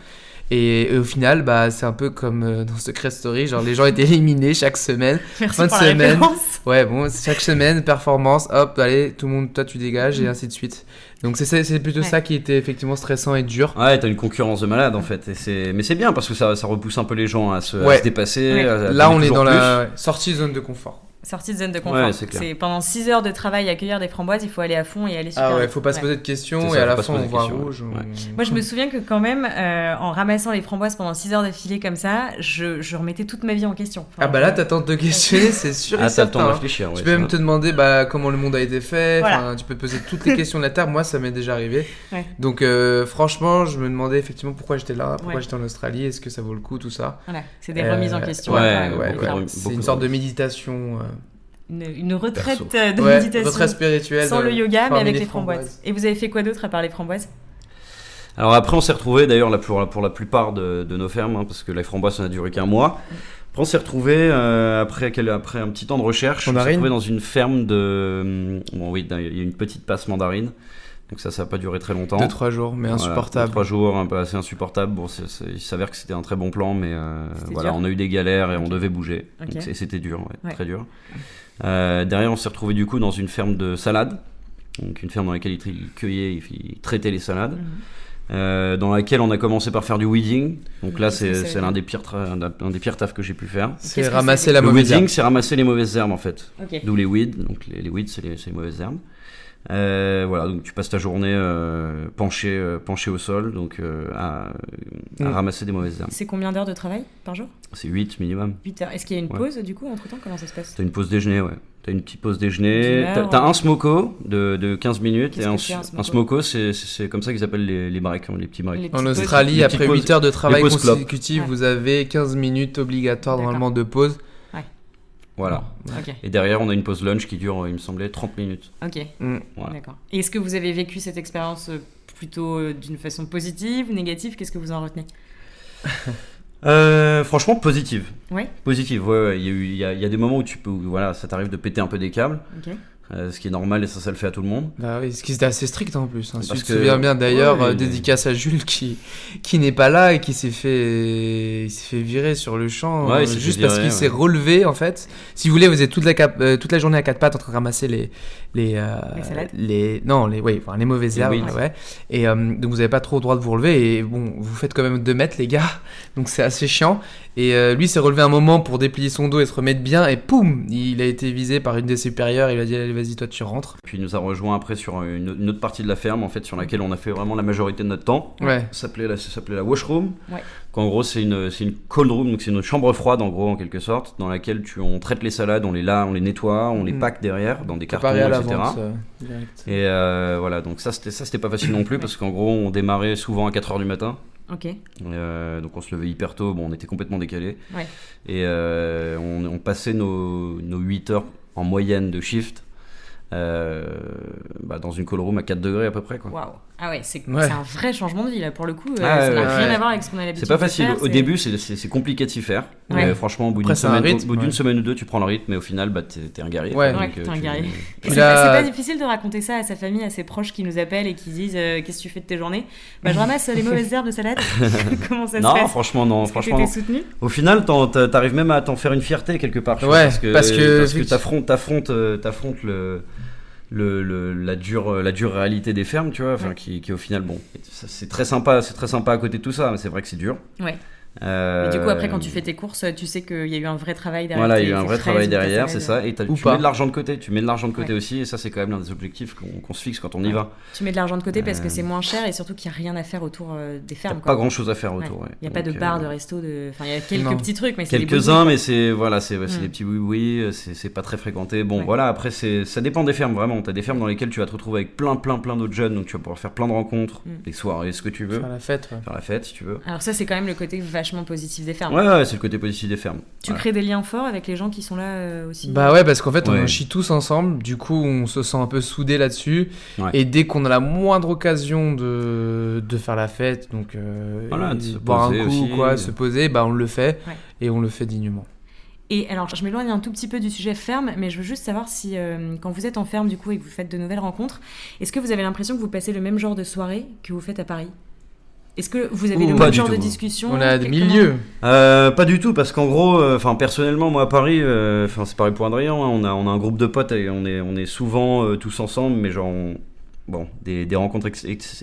Et au final, bah, c'est un peu comme dans Secret Story. Genre, les gens étaient éliminés chaque semaine. Merci Fin de pour la semaine. référence. Ouais, bon, chaque semaine, performance, hop, allez, tout le monde, toi tu dégages, et ainsi de suite. Donc c'est plutôt Ouais. ça qui était effectivement stressant et dur. Ouais, t'as une concurrence de malade en fait. Mais c'est bien parce que ça repousse un peu les gens à se Ouais. dépasser. Ouais. à Là, donner on est toujours dans plus. la sortie zone de confort. Sortie de zone de confort. Ouais, c'est clair. pendant 6 heures de travail à cueillir des framboises, il faut aller à fond et aller super Ah ouais, vite. faut pas se Ouais. poser de questions, C'est et ça, à faut la pas se fin, on poser de voit questions, rouge. ouais. Moi, je me souviens que quand même, en ramassant les framboises pendant 6 heures d'affilée comme ça, je remettais toute ma vie en question. Enfin, Ah bah là, t'attends de te questionner, c'est sûr et Ah, t'as le temps certain. de hein. réfléchir. Tu ouais, peux ça. même te demander comment le monde a été fait, Voilà. enfin, tu peux te poser toutes les questions de la Terre, moi ça m'est déjà arrivé. Ouais. Donc franchement, je me demandais effectivement pourquoi j'étais là, pourquoi Ouais. j'étais en Australie, est-ce que ça vaut le coup, tout ça. Voilà, c'est des remises en question. ouais, après, ouais, pour ouais, faire ouais. C'est Beaucoup une de sorte de remises. méditation. une retraite Perso. de Ouais, méditation. retraite spirituelle. Sans le yoga, mais parmi avec les framboises. Et vous avez fait quoi d'autre à part les framboises? Alors après, on s'est retrouvés d'ailleurs pour la plupart de nos fermes, hein, parce que les framboises, ça n'a duré qu'un mois. Après, on s'est retrouvés après un petit temps de recherche. On s'est Mandarine. retrouvés dans une ferme de. Bon, oui, il y a une petite passe mandarine. Donc ça n'a pas duré très longtemps. 2-3 jours, mais insupportable. 2-3 jours, un peu assez insupportable. Bon, il s'avère que c'était un très bon plan, mais voilà, dur. on a eu des galères et on devait bouger. Ok. Donc c'était dur, très dur. Derrière, on s'est retrouvé du coup dans une ferme de salade. Donc une ferme dans laquelle ils cueillaient, ils traitaient les salades. Dans laquelle on a commencé par faire du weeding. Donc là, c'est l'un des pires tafs que j'ai pu faire. C'est Qu'est-ce que ramasser c'est la Le mauvaise weeding, herbe. c'est ramasser les mauvaises herbes en fait. Ok. D'où les weeds. Donc les weeds, c'est les mauvaises herbes. Voilà, donc tu passes ta journée penché au sol, donc à ramasser des mauvaises herbes. C'est combien d'heures de travail par jour? C'est 8 minimum. 8 heures. Est-ce qu'il y a une Ouais. pause du coup entre temps? Comment ça se passe? T'as une pause déjeuner, ouais. T'as une petite pause déjeuner. D'une heure, T'as un smoko de 15 minutes. Qu'est-ce Et que c'est, un smoko? un smoko, c'est comme ça qu'ils appellent les breaks, les petits breaks. Les En petites pauses. Australie, Les après petites 8 heures de travail pauses clopes. consécutives, Ouais. vous avez 15 minutes obligatoires D'accord. normalement de pause. Voilà. Ok. Et derrière, on a une pause lunch qui dure, il me semblait, 30 minutes. Ok. Voilà. D'accord. Et est-ce que vous avez vécu cette expérience plutôt d'une façon positive ou négative? Qu'est-ce que vous en retenez? Franchement, positive. Ouais. Positive, ouais. Il y a des moments où voilà, ça t'arrive de péter un peu des câbles. Ok. Ce qui est normal et ça le fait à tout le monde. Bah oui, ce qui était assez strict en plus. Hein. Si Parce tu te que- souviens bien d'ailleurs, ouais, dédicace à Jules qui n'est pas là et qui s'est fait virer sur le champ Ouais, il s'est fait juste parce virer, qu'il ouais. s'est relevé en fait. Si vous voulez, vous êtes toute la journée à quatre pattes en train de ramasser les salades les mauvaises Les herbes, weeds. ouais. Et donc vous avez pas trop le droit de vous relever et bon, vous faites quand même 2 mètres les gars, donc c'est assez chiant. Et lui s'est relevé un moment pour déplier son dos et se remettre bien et poum, il a été visé par une des supérieures. Il a dit allez, vas-y toi tu rentres. Puis il nous a rejoint après sur une autre partie de la ferme, en fait, sur laquelle on a fait vraiment la majorité de notre temps. Ouais. Ça s'appelait la washroom. Ouais. Qu'en gros, c'est une cold room, donc c'est une chambre froide, en gros, en quelque sorte, dans laquelle on traite les salades, on les lave, on les nettoie, on les pack derrière, dans des cartons, Préparé à la etc. vente direct. Et voilà, donc ça, c'était pas facile non plus, parce qu'en gros, on démarrait souvent à 4h du matin. Ok. Donc on se levait hyper tôt, bon, on était complètement décalés. Ouais. Et on passait nos 8 heures en moyenne de shift dans une cold room à 4 degrés à peu près, quoi. Waouh. Ah ouais, c'est Ouais. c'est un vrai changement de vie là pour le coup. Ah, ça n'a ouais, rien ouais. à voir avec ce qu'on a l'habitude C'est pas de facile. faire, Au début, c'est compliqué de s'y faire. Ouais. Mais franchement, au bout Après, d'une c'est un semaine, rythme, d'une ouais. semaine ou deux, tu prends le rythme, mais au final, t'es un guerrier. Ouais. quoi. Ouais, Donc, t'es un tu- guerrier. Et Il c'est a- pas difficile de raconter ça à sa famille, à ses proches qui nous appellent et qui disent qu'est-ce que tu fais de tes journées? Bah je ramasse les mauvaises herbes de salade. Comment ça se Non, passe? franchement, non. Est-ce que Franchement, t'étais soutenu? au final, t'arrives même à t'en faire une fierté quelque part. tu Ouais, vois, parce que t'affrontes la dure réalité des fermes, tu vois, enfin, Ouais. qui au final, bon, c'est très sympa à côté de tout ça, mais c'est vrai que c'est dur. Ouais. Et du coup, après, quand tu fais tes courses, tu sais qu'il y a eu un vrai travail derrière. Voilà, il y a eu tes un vrai fraises travail ou tes derrière, c'est salades. ça, et tu Ou pas. mets de l'argent de côté, Ouais. aussi, et ça c'est quand même l'un des objectifs qu'on se fixe quand on y va. Tu mets de l'argent de côté parce que c'est moins cher et surtout qu'il n'y a rien à faire autour des T'as fermes. pas quoi. grand chose à faire Ouais. autour. Ouais. Il n'y a pas de Donc, bar, de resto, enfin il y a quelques Non. petits trucs, mais c'est des quelques-uns, beaux mais c'est Mm. des petits oui, c'est pas très fréquenté. Bon, Ouais. voilà, après ça dépend des fermes vraiment. T'as des fermes dans lesquelles tu vas te retrouver avec plein d'autres jeunes, donc tu vas pouvoir faire plein de rencontres, des soirées, ce que tu veux, faire la fête. Ouais. faire la fête si tu veux. Alors ça, c'est quand même le côté vachement positif des fermes. Ouais, c'est le côté positif des fermes. Tu Voilà. crées des liens forts avec les gens qui sont là aussi. Bah ouais, parce qu'en fait, on Ouais. en chie tous ensemble. Du coup, on se sent un peu soudés là-dessus. Ouais. Et dès qu'on a la moindre occasion de faire la fête, donc Voilà, de se boire un poser coup aussi. ou quoi, se poser, bah on le fait. Ouais. Et on le fait dignement. Et alors, je m'éloigne un tout petit peu du sujet ferme, mais je veux juste savoir si, quand vous êtes en ferme du coup et que vous faites de nouvelles rencontres, est-ce que vous avez l'impression que vous passez le même genre de soirée que vous faites à Paris? Est-ce que vous avez Ouh, le pas même du genre de tout. discussion? On a des Comment- milieux. Pas du tout, parce qu'en gros, personnellement, moi à Paris, c'est pareil pour Adrien, hein, on a un groupe de potes et on est souvent tous ensemble, mais genre, des rencontres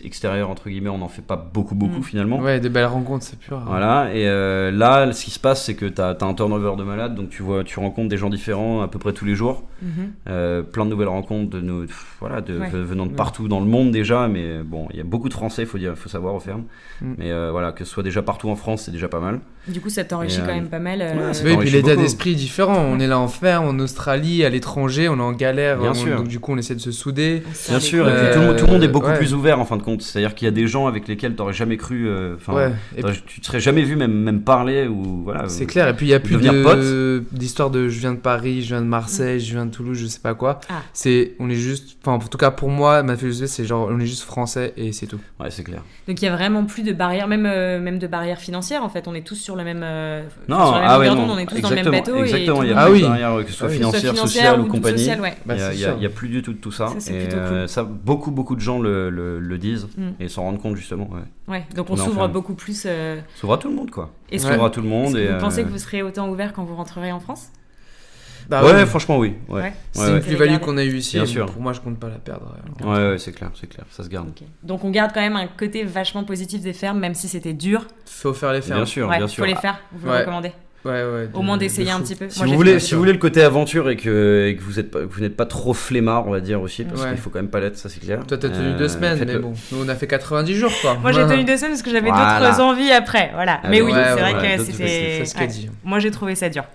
extérieures, entre guillemets, on n'en fait pas beaucoup finalement. Ouais, des belles rencontres, c'est pur. Voilà, et là, ce qui se passe, c'est que t'as un turnover de malade, donc tu rencontres des gens différents à peu près tous les jours, Mhm. plein de nouvelles rencontres Ouais. venant de partout dans le monde déjà, mais bon, il y a beaucoup de Français, faut savoir, aux fermes, mais voilà, que ce soit déjà partout en France, c'est déjà pas mal. Du coup, ça t'enrichit Et, quand même pas mal. ouais, c'est- Oui, puis enrichit l'état beaucoup. d'esprit est différent. On est là en ferme, en Australie, à l'étranger, on est en galère. Bien sûr. Donc du coup, on essaie de se souder. on se Bien serre les sûr, coudes. et puis tout le monde est beaucoup ouais. plus ouvert en fin de compte, c'est-à-dire qu'il y a des gens avec lesquels t'aurais jamais cru, Ouais. Et tu te serais jamais vu même parler, ou voilà. c'est clair, et puis il n'y a plus devenir d'histoire de je viens de Paris, je viens de Marseille, je viens de Toulouse, je sais pas quoi. Ah. On est juste, enfin en tout cas pour moi, ma philosophie c'est genre on est juste français et c'est tout. Ouais, c'est clair. Donc il y a vraiment plus de barrières, même de barrières financières en fait. On est tous sur le même. Non, sur la même ah ouais, longueur non, d'onde, on est tous dans le même bateau. exactement, et il y tout a le plus monde- de barrière, que ce soit Ah oui. financière, Soit sociale ou tout compagnie. social, ouais. Bah, c'est Il y sûr. a plus du tout de tout ça. Ça, c'est Et plutôt cool. ça, beaucoup de gens le disent et s'en rendent compte justement. Ouais, donc on s'ouvre beaucoup plus. S'ouvre à tout le monde quoi. Est-ce s'ouvre à tout le monde. Vous pensez que vous serez autant ouvert quand vous rentrerez en France ? Ouais, franchement oui. C'est une plus-value qu'on a eu ici. Bien sûr. Pour moi, je compte pas la perdre. Ouais, c'est clair, ça se garde. Okay. Donc on garde quand même un côté vachement positif des fermes, même si c'était dur. Faut faire les fermes. Bien sûr. Faut les faire. Vous le recommandez ? Au moins d'essayer un petit peu. Si vous voulez le côté aventure et que vous n'êtes pas trop flemmard, on va dire aussi, parce qu'il faut quand même pas l'être, ça c'est clair. Toi t'as tenu 2 semaines, mais bon, nous on a fait 90 jours quoi. Moi j'ai tenu 2 semaines parce que j'avais d'autres envies après, voilà. Mais oui, c'est vrai que c'était. C'est ce qu'elle dit. Moi j'ai trouvé ça dur.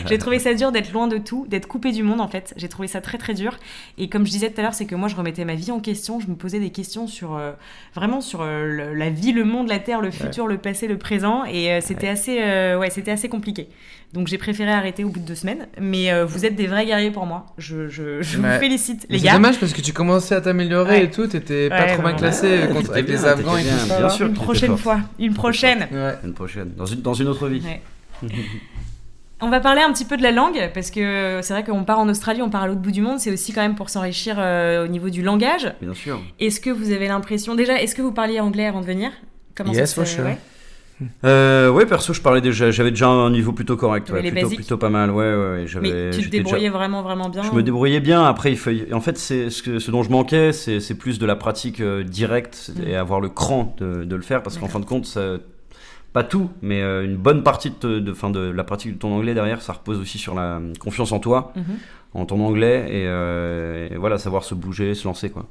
J'ai trouvé ça dur d'être loin de tout, d'être coupé du monde en fait. J'ai trouvé ça très très dur. Et comme je disais tout à l'heure, c'est que moi je remettais ma vie en question. Je me posais des questions sur vraiment sur la vie, le monde, la terre, le futur, le passé, le présent. Et c'était assez compliqué. Donc j'ai préféré arrêter au bout de 2 semaines, mais vous êtes des vrais guerriers pour moi. Je vous félicite, les gars. C'est dommage parce que tu commençais à t'améliorer et tout, t'étais pas trop bien classé avec les Afghans et tout ça. Bien sûr. Une prochaine fois, une prochaine. Une prochaine, dans une autre vie. On va parler un petit peu de la langue, parce que c'est vrai qu'on part en Australie, on part à l'autre bout du monde, c'est aussi quand même pour s'enrichir au niveau du langage. Bien sûr. Est-ce que vous avez l'impression, déjà, est-ce que vous parliez anglais avant de venir ? Yes, for sure. Ouais, perso, j'avais déjà un niveau plutôt correct, plutôt pas mal, ouais. Mais tu te débrouillais vraiment bien. Je me débrouillais bien. Après, en fait, c'est ce dont je manquais, c'est plus de la pratique directe et avoir le cran de le faire, parce qu'en fin de compte, pas tout, mais une bonne partie de la pratique de ton anglais derrière, ça repose aussi sur la confiance en toi, en ton anglais, et voilà, savoir se bouger, se lancer, quoi.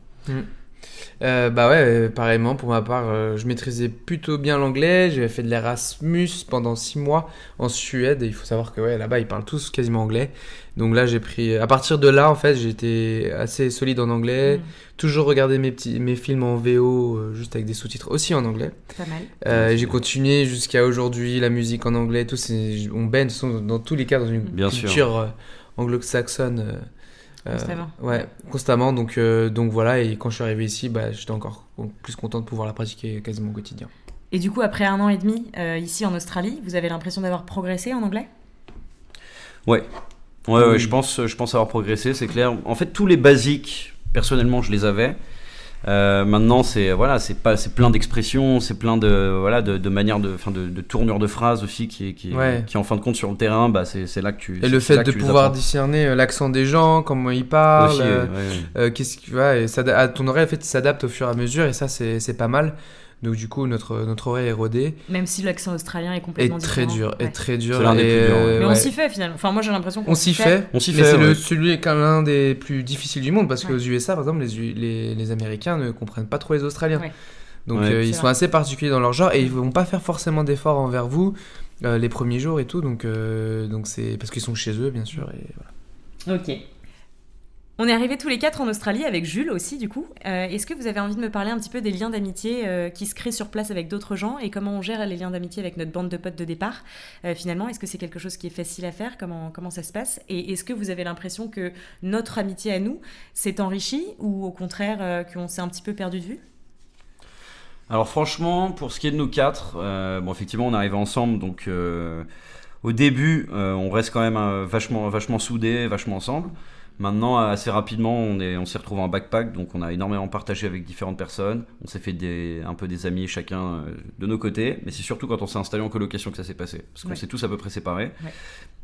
Pareillement pour ma part, je maîtrisais plutôt bien l'anglais. J'avais fait de l'Erasmus pendant 6 mois en Suède et il faut savoir que là-bas ils parlent tous quasiment anglais. Donc là j'ai pris, à partir de là en fait j'étais assez solide en anglais, toujours regarder mes films en VO juste avec des sous-titres aussi en anglais. Pas mal. J'ai continué jusqu'à aujourd'hui, la musique en anglais, on baigne dans tous les cas dans une culture anglo-saxonne. Constamment. Donc voilà, et quand je suis arrivé ici, j'étais encore plus content de pouvoir la pratiquer quasiment au quotidien. Et du coup, après 1 an et demi ici en Australie, vous avez l'impression d'avoir progressé en anglais ? Ouais, je pense avoir progressé, c'est clair. En fait, tous les basiques, personnellement, je les avais. Maintenant, c'est plein d'expressions, c'est plein de manières de tournures de phrases aussi qui en fin de compte sur le terrain, c'est là que tu. Et le fait de pouvoir discerner l'accent des gens, comment ils parlent, qu'est-ce qui va, et ton oreille en fait s'adapte au fur et à mesure, et ça c'est pas mal. Donc du coup notre oreille est rodée. Même si l'accent australien est complètement différent. Très dur. C'est l'un des plus durs. Mais on s'y fait finalement. Enfin moi j'ai l'impression qu'on s'y fait. Mais c'est l'un des plus difficiles du monde parce qu'aux USA par exemple les Américains ne comprennent pas trop les Australiens. Ouais. Donc ils sont assez particuliers dans leur genre et ils vont pas faire forcément d'efforts envers vous les premiers jours et tout. Donc c'est parce qu'ils sont chez eux bien sûr et voilà. Ok. On est arrivés tous les 4 en Australie avec Jules aussi du coup. Est-ce que vous avez envie de me parler un petit peu des liens d'amitié qui se créent sur place avec d'autres gens et comment on gère les liens d'amitié avec notre bande de potes de départ finalement, est-ce que c'est quelque chose qui est facile à faire ? Comment ça se passe ? Et est-ce que vous avez l'impression que notre amitié à nous s'est enrichie ou au contraire qu'on s'est un petit peu perdu de vue ? Alors franchement, pour ce qui est de nous 4, effectivement on est arrivés ensemble donc au début on reste quand même vachement soudés, vachement ensemble. Maintenant, assez rapidement, on s'est retrouvés en backpack, donc on a énormément partagé avec différentes personnes. On s'est fait un peu des amis chacun de nos côtés, mais c'est surtout quand on s'est installé en colocation que ça s'est passé, parce qu'on s'est tous à peu près séparés. Ouais.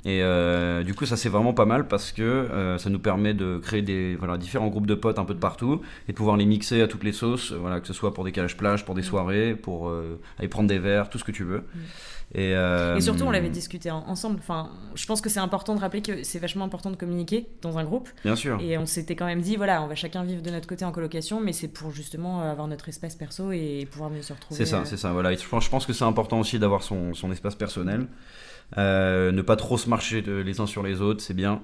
Et du coup, ça c'est vraiment pas mal parce que ça nous permet de créer différents groupes de potes un peu de partout et de pouvoir les mixer à toutes les sauces, que ce soit pour des calages plage, pour des soirées, pour aller prendre des verres, tout ce que tu veux. Et surtout, on l'avait discuté ensemble. Enfin, je pense que c'est important de rappeler que c'est vachement important de communiquer dans un groupe. Bien sûr. Et on s'était quand même dit, on va chacun vivre de notre côté en colocation, mais c'est pour justement avoir notre espace perso et pouvoir mieux se retrouver. C'est ça. Voilà. Je pense que c'est important aussi d'avoir son espace personnel. Ne pas trop se marcher les uns sur les autres, c'est bien.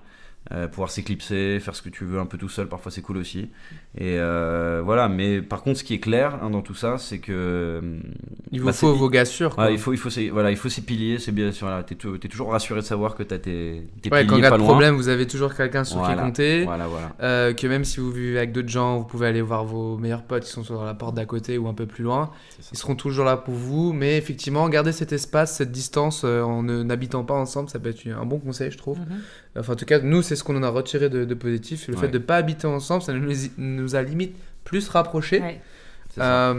Pouvoir s'éclipser, faire ce que tu veux un peu tout seul, parfois c'est cool aussi. Et voilà, mais par contre, ce qui est clair dans tout ça, c'est que il vous faut vos gars sûrs. Il faut ces piliers, c'est bien. T'es toujours rassuré de savoir que t'as tes piliers quand il y a pas de loin. problème, vous avez toujours quelqu'un sur qui compter. Voilà. Que même si vous vivez avec d'autres gens, vous pouvez aller voir vos meilleurs potes qui sont sur la porte d'à côté ou un peu plus loin. Ils seront toujours là pour vous, mais effectivement, garder cet espace, cette distance en n'habitant pas ensemble, ça peut être un bon conseil, je trouve. Enfin, en tout cas, nous, c'est ce qu'on en a retiré de positif. Le fait de ne pas habiter ensemble, ça nous a limite plus rapprocher. Ouais. C'est ça.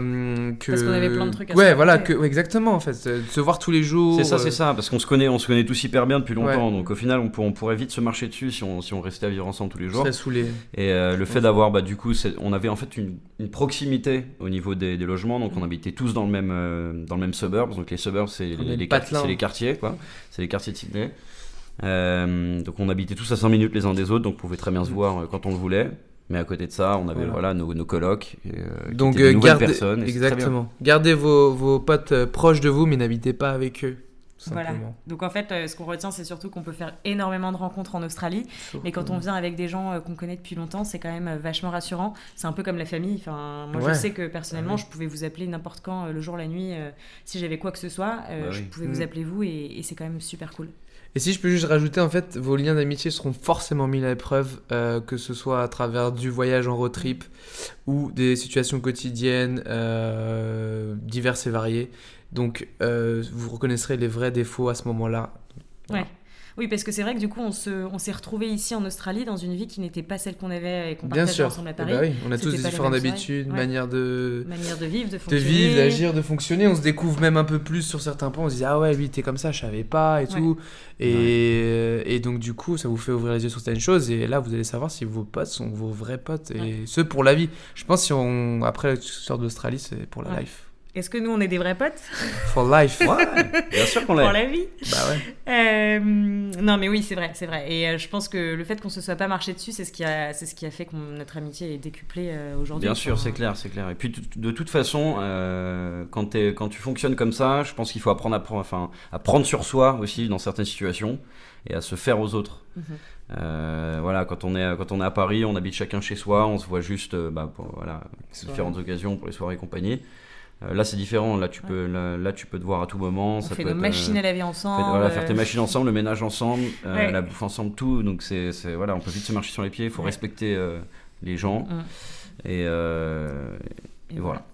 Parce qu'on avait plein de trucs à se Ouais, voilà, raconter. ouais, exactement, en fait. De se voir tous les jours. C'est ça, parce qu'on se connaît tous hyper bien depuis longtemps, Ouais. donc au final on pourrait vite se marcher dessus si on restait à vivre ensemble tous les Je jours. serais saoulé. Et le fait d'avoir, du coup, on avait en fait une proximité au niveau des logements, donc on habitait tous dans le même suburb, donc les suburbs c'est On est les patelin. c'est les quartiers, quoi, c'est les quartiers de Sydney. Donc on habitait tous à 5 minutes les uns des autres, donc on pouvait très bien se voir quand on le voulait. Mais à côté de ça, on avait nos colocs, Donc, qui étaient de nouvelles gardez, personnes. Et c'est très bien. exactement. Gardez vos potes proches de vous, mais n'habitez pas avec eux. Tout Voilà. simplement. Donc en fait, ce qu'on retient, c'est surtout qu'on peut faire énormément de rencontres en Australie. Mais quand on vient avec des gens qu'on connaît depuis longtemps, c'est quand même vachement rassurant. C'est un peu comme la famille. Enfin, moi, Ouais. je sais que personnellement, Ouais. je pouvais vous appeler n'importe quand, le jour, la nuit, si j'avais quoi que ce soit. Je oui. pouvais vous appeler vous et c'est quand même super cool. Et si je peux juste rajouter, en fait, vos liens d'amitié seront forcément mis à l'épreuve, que ce soit à travers du voyage en road trip ou des situations quotidiennes diverses et variées. Donc, vous reconnaîtrez les vrais défauts à ce moment-là. Voilà. Ouais. Oui, parce que c'est vrai que du coup, on s'est retrouvés ici en Australie dans une vie qui n'était pas celle qu'on avait et qu'on Bien partageait sûr. ensemble à Eh Paris. ben oui, on a tous C'était des pas les différentes mêmes habitudes, ouais. manières de Manière de vivre, de de fonctionner. vivre, d'agir, de fonctionner. On se découvre même un peu plus sur certains points. On se dit, ah ouais, lui, t'es comme ça, je savais pas et tout. Et donc, du coup, ça vous fait ouvrir les yeux sur certaines choses. Et là, vous allez savoir si vos potes sont vos vrais potes et ceux pour la vie. Je pense si après, tu sors d'Australie, c'est pour la life. Est-ce que nous, on est des vrais potes For life. Ouais, bien sûr qu'on l'est. pour la vie? Bah ouais. Non, mais oui, c'est vrai. Et je pense que le fait qu'on se soit pas marché dessus, c'est ce qui a fait que notre amitié est décuplée aujourd'hui. Bien sûr, c'est clair. Et puis de toute façon, quand tu fonctionnes comme ça, je pense qu'il faut apprendre à prendre sur soi aussi dans certaines situations et à se faire aux autres. Voilà, quand on est à Paris, on habite chacun chez soi, on se voit juste pour différentes occasions, pour les soirées et compagnie. Là, c'est différent. Là, tu peux te voir à tout moment. On ça fait peut nos être, machines à laver ensemble. faire tes machines ensemble, le ménage ensemble, Ouais. la bouffe ensemble, tout. Donc on peut vite se marcher sur les pieds. Il faut respecter les gens. Et voilà.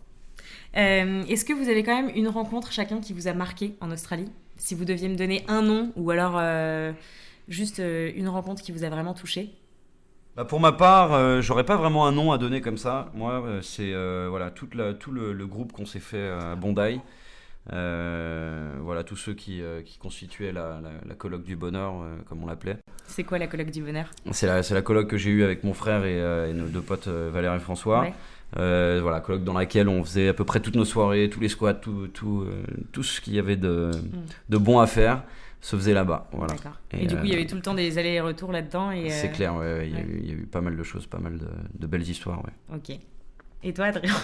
Est-ce que vous avez quand même une rencontre chacun qui vous a marqué en Australie? Si vous deviez me donner un nom ou alors juste une rencontre qui vous a vraiment touché? Pour ma part, j'aurais pas vraiment un nom à donner comme ça. Moi, c'est tout le groupe qu'on s'est fait à Bondi. Tous ceux qui constituaient la coloc du bonheur, comme on l'appelait. C'est quoi la coloc du bonheur? C'est la coloc que j'ai eue avec mon frère et nos deux potes Valère et François. Ouais. Coloc dans laquelle on faisait à peu près toutes nos soirées, tous les squats, tout ce qu'il y avait de bon à faire se faisait là-bas. Voilà. D'accord. Et du coup, il y avait tout le temps des allers et retours là-dedans. C'est clair, il y a eu pas mal de choses, pas mal de belles histoires. Ouais. Ok. Et toi, Adrien?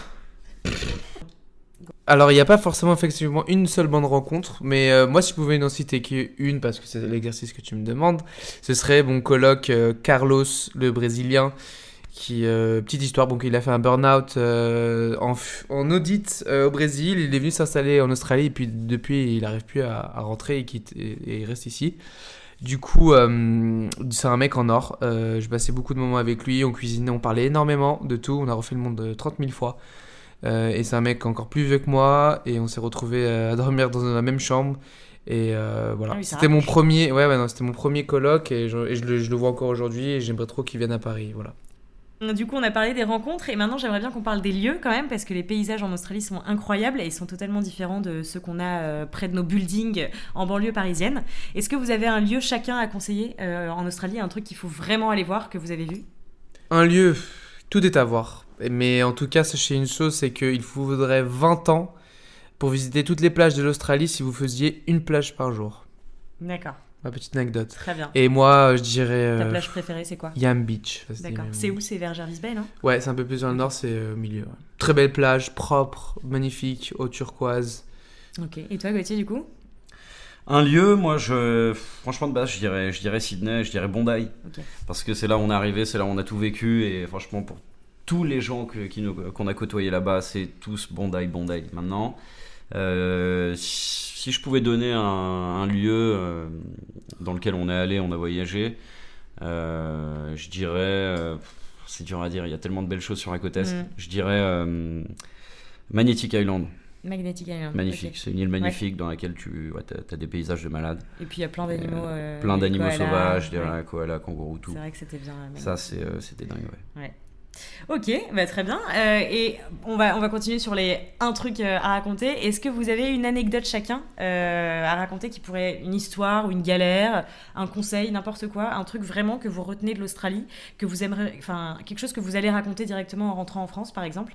Alors, il n'y a pas forcément effectivement une seule bonne rencontre, mais moi, si je pouvais n'en citer qu'une, parce que c'est l'exercice que tu me demandes, ce serait mon coloc Carlos, le Brésilien, qui, petite histoire, donc il a fait un burn-out en audit au Brésil, il est venu s'installer en Australie, et puis depuis, il n'arrive plus à rentrer et il reste ici. Du coup, c'est un mec en or, je passais beaucoup de moments avec lui, on cuisinait, on parlait énormément de tout, on a refait le monde 30 000 fois. Et c'est un mec encore plus vieux que moi et on s'est retrouvés à dormir dans la même chambre et voilà. Ah oui, ça c'était mon rapproche. premier c'était mon premier coloc et je le vois encore aujourd'hui et j'aimerais trop qu'il vienne à Paris, voilà. Du coup, on a parlé des rencontres et maintenant, j'aimerais bien qu'on parle des lieux quand même parce que les paysages en Australie sont incroyables et ils sont totalement différents de ceux qu'on a près de nos buildings en banlieue parisienne. Est-ce que vous avez un lieu chacun à conseiller en Australie, un truc qu'il faut vraiment aller voir, que vous avez vu? Un lieu, tout est à voir. Mais en tout cas, sachez une chose, c'est qu'il vous faudrait 20 ans pour visiter toutes les plages de l'Australie si vous faisiez une plage par jour. D'accord, Ma petite anecdote. très bien. Et moi, je dirais Ta plage préférée, c'est quoi? Yam Beach. Ça se dit, D'accord. mais bon. C'est où? C'est vers Jervis Bay, non? Ouais, c'est un peu plus dans le nord, c'est au milieu. Ouais. Très belle plage, propre, magnifique, eau turquoise. Ok. Et toi, Gauthier, du coup? Un lieu, moi, franchement de base, je dirais Sydney, je dirais Bondi. Ok. Parce que c'est là où on est arrivé, c'est là où on a tout vécu. Et franchement, pour tous les gens qu'on a côtoyés là-bas, c'est tous Bondi. Maintenant, si je pouvais donner un lieu dans lequel on est allé, on a voyagé, je dirais... c'est dur à dire, il y a tellement de belles choses sur la côte est. Je dirais Magnetic Island. Magnetic Island. Magnifique, Ok. c'est une île magnifique dans laquelle t'as des paysages de malade. Et puis il y a plein d'animaux. Plein des d'animaux koalas, sauvages, des ouais. koalas, kangourous, tout. C'est vrai que c'était bien. Ça, c'était dingue, ouais. Ok, bah très bien. Et on va continuer sur un truc à raconter. Est-ce que vous avez une anecdote chacun à raconter qui pourrait une histoire ou une galère, un conseil, n'importe quoi, un truc vraiment que vous retenez de l'Australie, que vous aimeriez, enfin quelque chose que vous allez raconter directement en rentrant en France, par exemple?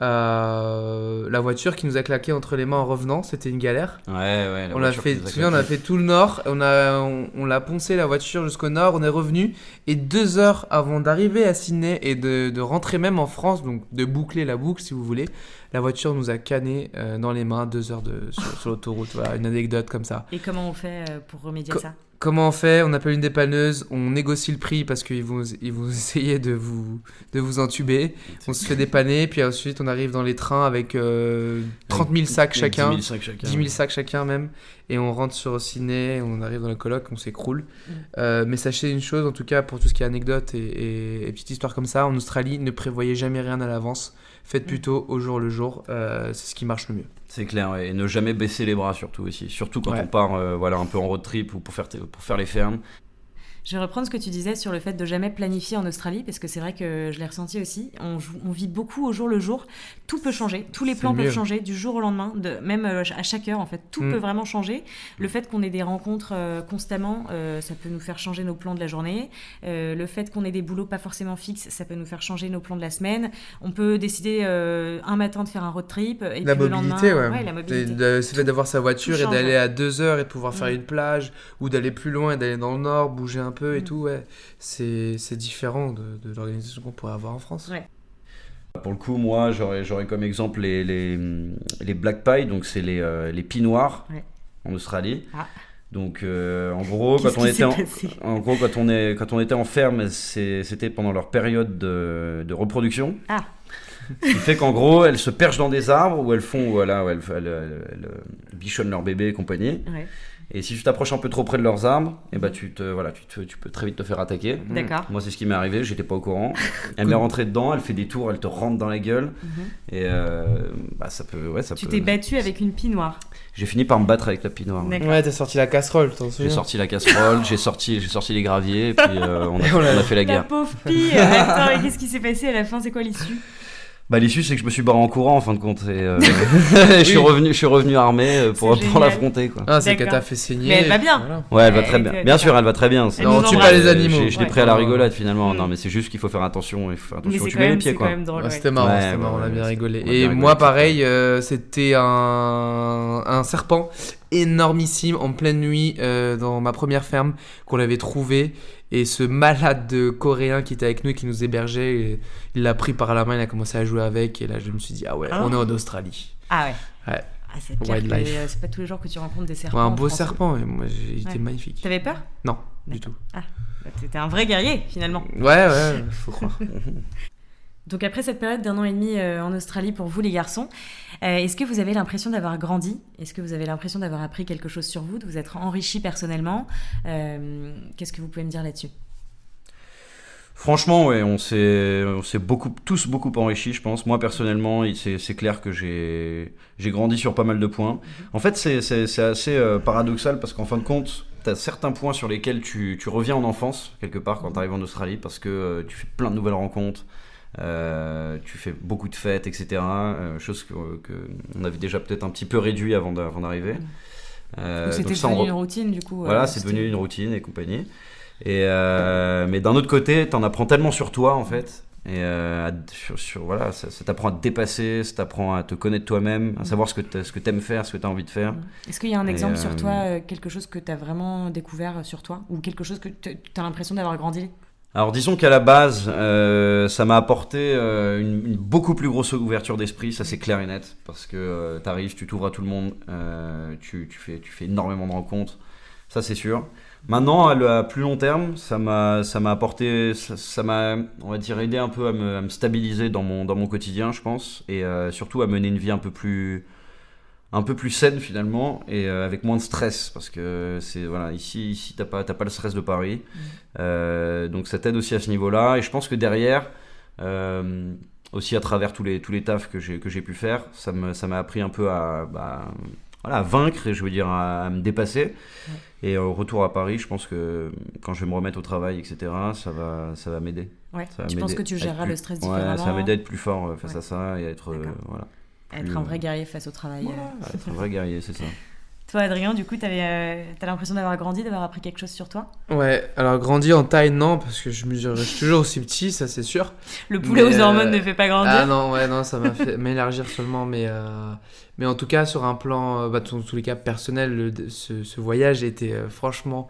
La voiture qui nous a claqué entre les mains en revenant, c'était une galère. Ouais, la On a voiture fait, qui nous tu a te souviens, on a claqué. fait tout le nord, on l'a poncé la voiture jusqu'au nord, on est revenu et 2 heures avant d'arriver à Sydney et de rentrer même en France, donc de boucler la boucle si vous voulez, la voiture nous a canné dans les mains 2 heures sur l'autoroute. Voilà, une anecdote comme ça. Et comment on fait pour remédier à ça? Comment on fait? On appelle une dépanneuse, on négocie le prix parce qu'ils vont essayer de vous entuber. On se fait dépanner, puis ensuite on arrive dans les trains avec 30 000 sacs chacun. 10 000 sacs chacun. 10 000 sacs chacun même. Et on rentre sur Sydney, on arrive dans la coloc, on s'écroule. Mais sachez une chose, en tout cas pour tout ce qui est anecdote et petites histoires comme ça, en Australie, ne prévoyez jamais rien à l'avance. Faites plutôt au jour le jour, c'est ce qui marche le mieux. C'est clair, ouais. Et ne jamais baisser les bras surtout aussi. Surtout quand Ouais. on part un peu en road trip ou pour faire les fermes. Je vais reprendre ce que tu disais sur le fait de jamais planifier en Australie, parce que c'est vrai que je l'ai ressenti aussi. On vit beaucoup au jour le jour. Tout peut changer. Tous les C'est plans mieux. peuvent changer du jour au lendemain, même à chaque heure en fait. Tout peut vraiment changer. Le fait qu'on ait des rencontres constamment, ça peut nous faire changer nos plans de la journée. Le fait qu'on ait des boulots pas forcément fixes, ça peut nous faire changer nos plans de la semaine. On peut décider un matin de faire un road trip et La puis mobilité, le lendemain, ouais. la mobilité. C'est fait d'avoir sa voiture tout et change, d'aller ouais. à 2 heures et de pouvoir faire Mm. une plage, ou d'aller plus loin et d'aller dans le nord, bouger un peu et Mm. tout, ouais. C'est différent de l'organisation qu'on pourrait avoir en France. Ouais. Pour le coup, moi, j'aurais comme exemple les black pie, donc c'est les pies noires Ouais. en Australie. Ah. Donc en gros, Qu'est-ce quand on qui était s'est en, passé en gros, quand on était en ferme, c'était pendant leur période de reproduction. Ah. Ce qui fait qu'en gros, elles se perchent dans des arbres où elles font, voilà, où elles bichonnent leur bébé et compagnie. Ouais. Et si tu t'approches un peu trop près de leurs arbres, et bah tu peux très vite te faire attaquer. D'accord. Moi, c'est ce qui m'est arrivé, j'étais pas au courant. Elle m'est rentrée dedans, elle fait des tours, elle te rentre dans la gueule. Et ça peut. Tu t'es battu avec une pie noire. J'ai fini par me battre avec la pie noire. Ouais. D'accord. Ouais, t'as sorti la casserole, t'en J'ai souviens? sorti la casserole, j'ai sorti les graviers, et puis on a fait la La guerre. pauvre pie. Attends, et qu'est-ce qui s'est passé à la fin? C'est quoi l'issue? Bah, l'issue, c'est que je me suis barré en courant en fin de compte. Et, je suis revenu armé pour C'est génial. l'affronter, quoi. Ah, c'est qu'elle D'accord. t'a fait saigner. Mais elle va bien. Voilà. Ouais, elle va Ouais, très bien. et Bien que- sûr, elle va très bien. Elle nous Non, tue embrasse. pas les animaux. Je l'ai Ouais. pris à la rigolade finalement. Mm. Non, mais c'est juste qu'il faut faire attention. Il faut faire Mais attention où c'est tu quand mets les même, pieds, c'est quoi. quand même drôle. Ouais, Ouais. c'était marrant, Ouais, on a ouais, bien ouais, rigolé. on a Et bien moi, rigolé, pareil, c'était un serpent énormissime en pleine nuit dans ma première ferme qu'on avait trouvé. Et ce malade de coréen qui était avec nous et qui nous hébergeait, il l'a pris par la main, il a commencé à jouer avec. Et là, je me suis dit, ah ouais, Ah. on est en Australie. Ah ouais. Ouais. Ah, c'est clair que Wildlife. c'est pas tous les jours que tu rencontres des serpents. Ouais, un en beau France. serpent, et moi, il était Ouais. magnifique. T'avais peur? Non, du tout. Bah, t'étais un vrai guerrier finalement. Ouais, faut croire. Donc après cette période d'1 an et demi en Australie pour vous les garçons, est-ce que vous avez l'impression d'avoir grandi? Est-ce que vous avez l'impression d'avoir appris quelque chose sur vous, de vous être enrichi personnellement? Qu'est-ce que vous pouvez me dire là-dessus? Franchement, ouais, on s'est tous beaucoup enrichis, je pense. Moi, personnellement, c'est clair que j'ai grandi sur pas mal de points. En fait, c'est assez paradoxal parce qu'en fin de compte, t'as certains points sur lesquels tu reviens en enfance, quelque part, quand t'arrives en Australie, parce que tu fais plein de nouvelles rencontres, tu fais beaucoup de fêtes, etc. Chose que on avait déjà peut-être un petit peu réduit avant d'arriver. Donc c'était donc ça, devenu une routine du coup. Voilà, c'est devenu une routine et compagnie. Et mais d'un autre côté, t'en apprends tellement sur toi en fait. Et voilà, ça t'apprend à te dépasser, ça t'apprend à te connaître toi-même, à savoir ce que t'aimes faire, ce que t'as envie de faire. Est-ce qu'il y a un exemple Et, sur toi, quelque chose que t'as vraiment découvert sur toi, ou quelque chose que t'as l'impression d'avoir grandi? Alors disons qu'à la base, ça m'a apporté une beaucoup plus grosse ouverture d'esprit, ça c'est clair et net, parce que t'arrives, tu t'ouvres à tout le monde, tu fais énormément de rencontres, ça c'est sûr. Maintenant, à plus long terme, ça m'a apporté, ça m'a, on va dire, aidé un peu à me stabiliser dans mon quotidien, je pense, et surtout à mener une vie un peu plus saine finalement, et avec moins de stress, parce que c'est voilà, ici t'as pas le stress de Paris, donc ça t'aide aussi à ce niveau-là, et je pense que derrière, aussi à travers tous les tafs que j'ai pu faire, ça m'a appris un peu à vaincre, et je veux dire à me dépasser. Et au retour à Paris, je pense que quand je vais me remettre au travail, etc., ça va m'aider. Ouais. Ça va Tu penses m'aider que tu à être géreras plus- le stress Ouais, différemment. ça va m'aider à être plus fort face Ouais. à ça et à être, D'accord. voilà, Être plus, un vrai guerrier face au travail. à être un vrai guerrier, c'est ça. Toi, Adrien, du coup, t'as l'impression d'avoir grandi, d'avoir appris quelque chose sur toi? Ouais, alors grandir en taille, non, parce que je reste toujours aussi petit, ça c'est sûr. Le poulet Mais, aux hormones ne fait pas grandir. Ah non, ouais, non, ça m'a fait m'élargir seulement, mais en tout cas, sur un plan, dans tous les cas personnel, ce voyage était franchement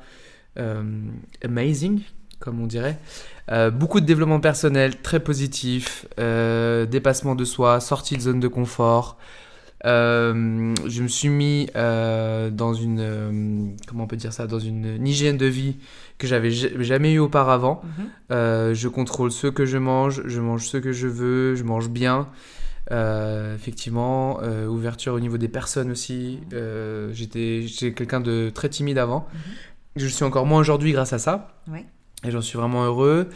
amazing, comme on dirait. Beaucoup de développement personnel, très positif, dépassement de soi, sortie de zone de confort. Je me suis mis dans une comment on peut dire ça, dans une hygiène de vie que j'avais jamais eu auparavant. Je contrôle ce que je mange ce que je veux, je mange bien. Effectivement, ouverture au niveau des personnes aussi. J'étais quelqu'un de très timide avant. Je le suis encore moins aujourd'hui grâce à ça. Ouais. Et j'en suis vraiment heureux.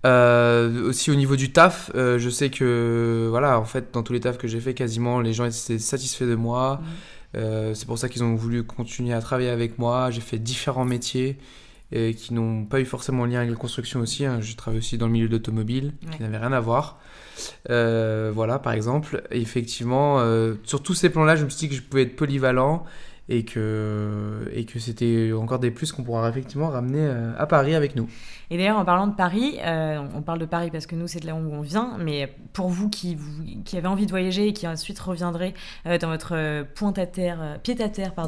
Aussi au niveau du taf, je sais que voilà, en fait, dans tous les tafs que j'ai fait, quasiment les gens étaient satisfaits de moi. C'est pour ça qu'ils ont voulu continuer à travailler avec moi. J'ai fait différents métiers qui n'ont pas eu forcément lien avec la construction aussi. Hein. J'ai travaillé aussi dans le milieu de l'automobile, qui n'avait rien à voir. Voilà, par exemple. Et effectivement, sur tous ces plans-là, je me suis dit que je pouvais être polyvalent et que c'était encore des plus qu'on pourra effectivement ramener à Paris avec nous. Et d'ailleurs, en parlant de Paris, on parle de Paris parce que nous, c'est de là où on vient, mais pour vous qui avez envie de voyager et qui ensuite reviendrez dans votre pied-à-terre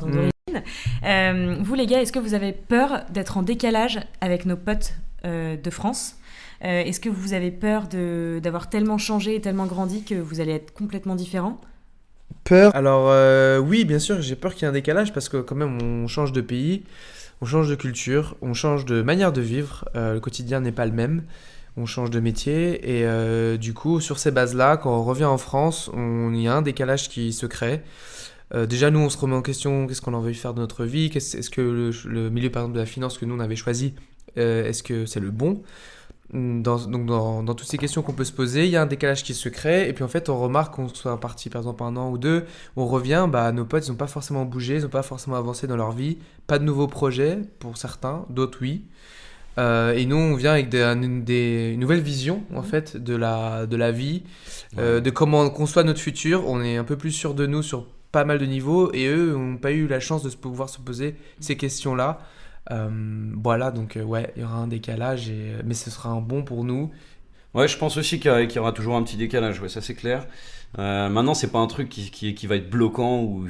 d'origine, vous les gars, est-ce que vous avez peur d'être en décalage avec nos potes de France ? Est-ce que vous avez peur d'avoir tellement changé et tellement grandi que vous allez être complètement différents ? Peur. Alors oui, bien sûr, j'ai peur qu'il y ait un décalage parce que quand même on change de pays, on change de culture, on change de manière de vivre, le quotidien n'est pas le même, on change de métier et du coup sur ces bases-là, quand on revient en France, il y a un décalage qui se crée. Déjà nous on se remet en question qu'est-ce qu'on a envie de faire de notre vie, est-ce que le milieu par exemple de la finance que nous on avait choisi, est-ce que c'est le bon ? Dans toutes ces questions qu'on peut se poser, il y a un décalage qui se crée et puis en fait on remarque qu'on soit parti par exemple 1 an ou 2, on revient, nos potes ils n'ont pas forcément bougé, ils n'ont pas forcément avancé dans leur vie, pas de nouveaux projets pour certains, d'autres oui. Et nous on vient avec une nouvelle vision en fait de la vie, de comment on conçoit notre futur, on est un peu plus sûr de nous sur pas mal de niveaux et eux n'ont pas eu la chance de pouvoir se poser ces questions-là. Voilà, donc ouais, il y aura un décalage, mais ce sera un bon pour nous. Ouais, je pense aussi qu'il y aura toujours un petit décalage, ouais, ça c'est clair. Maintenant, c'est pas un truc qui va être bloquant ou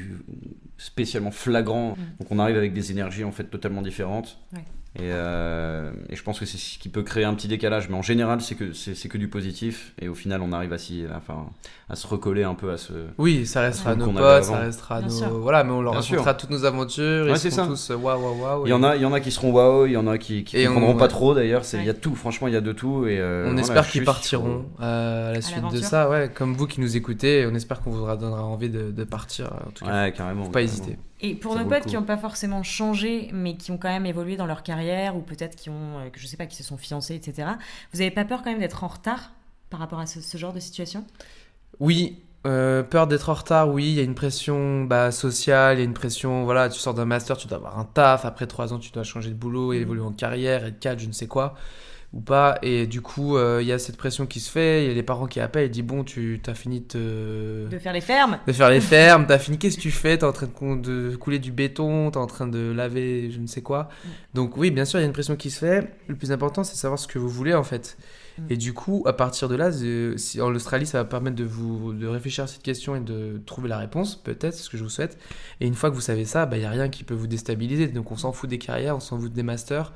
spécialement flagrant. Donc on arrive avec des énergies en fait totalement différentes. Ouais. Et je pense que c'est ce qui peut créer un petit décalage, mais en général c'est que du positif et au final on arrive à se recoller un peu à ce. Oui, ça restera nos qu'on avait potes, ça avant. restera Bien nos sûr. voilà, mais on leur Bien racontera sûr. toutes nos aventures, Ouais, ils c'est seront ça. tous waouh. Il y en a qui seront waouh, il y en a qui Et comprendront pas ouais. trop d'ailleurs. Il y a Ouais. tout, franchement il y a de tout et On voilà, espère qu'ils juste, partiront à la suite de l'aventure. ça, ouais, comme vous qui nous écoutez, on espère qu'on vous donnera envie de partir. En tout cas, Ouais, carrément. faut pas carrément. hésiter. Et pour Ça nos vaut le potes coup. qui n'ont pas forcément changé, mais qui ont quand même évolué dans leur carrière, ou peut-être que je sais pas, qui se sont fiancés, etc., vous avez pas peur quand même d'être en retard par rapport à ce genre de situation ? Oui, peur d'être en retard, oui, il y a une pression sociale, il y a une pression, voilà, tu sors d'un master, tu dois avoir un taf, après 3 ans tu dois changer de boulot, évoluer en carrière, être cadre, je ne sais quoi, ou pas, et du coup il y a cette pression qui se fait, il y a les parents qui appellent, ils disent bon, tu as fini De faire les fermes ? de faire les fermes, t'as fini, qu'est-ce que tu fais? T'es en train de couler du béton, t'es en train de laver je ne sais quoi. Donc oui, bien sûr, il y a une pression qui se fait. Le plus important, c'est de savoir ce que vous voulez en fait. Et du coup, à partir de là, si en Australie, ça va permettre de réfléchir à cette question et de trouver la réponse, peut-être, c'est ce que je vous souhaite. Et une fois que vous savez ça, il n'y a rien qui peut vous déstabiliser. Donc on s'en fout des carrières, on s'en fout des masters.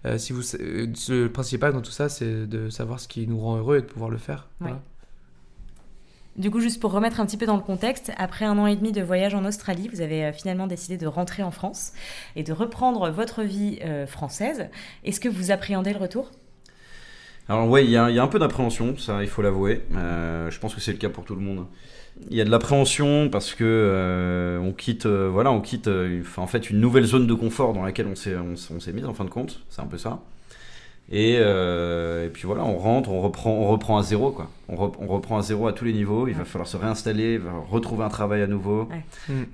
Le principal dans tout ça, c'est de savoir ce qui nous rend heureux et de pouvoir le faire. Ouais. Voilà. Du coup, juste pour remettre un petit peu dans le contexte, après 1 an et demi de voyage en Australie, vous avez finalement décidé de rentrer en France et de reprendre votre vie française. Est-ce que vous appréhendez le retour ? Alors ouais, il y a un peu d'appréhension, ça il faut l'avouer. Je pense que c'est le cas pour tout le monde. Il y a de l'appréhension parce que on quitte en fait une nouvelle zone de confort dans laquelle on s'est mis en fin de compte. C'est un peu ça. Et puis voilà, on rentre, on reprend à zéro quoi. On reprend à zéro à tous les niveaux. Il va falloir se réinstaller, il va retrouver un travail à nouveau. Ouais.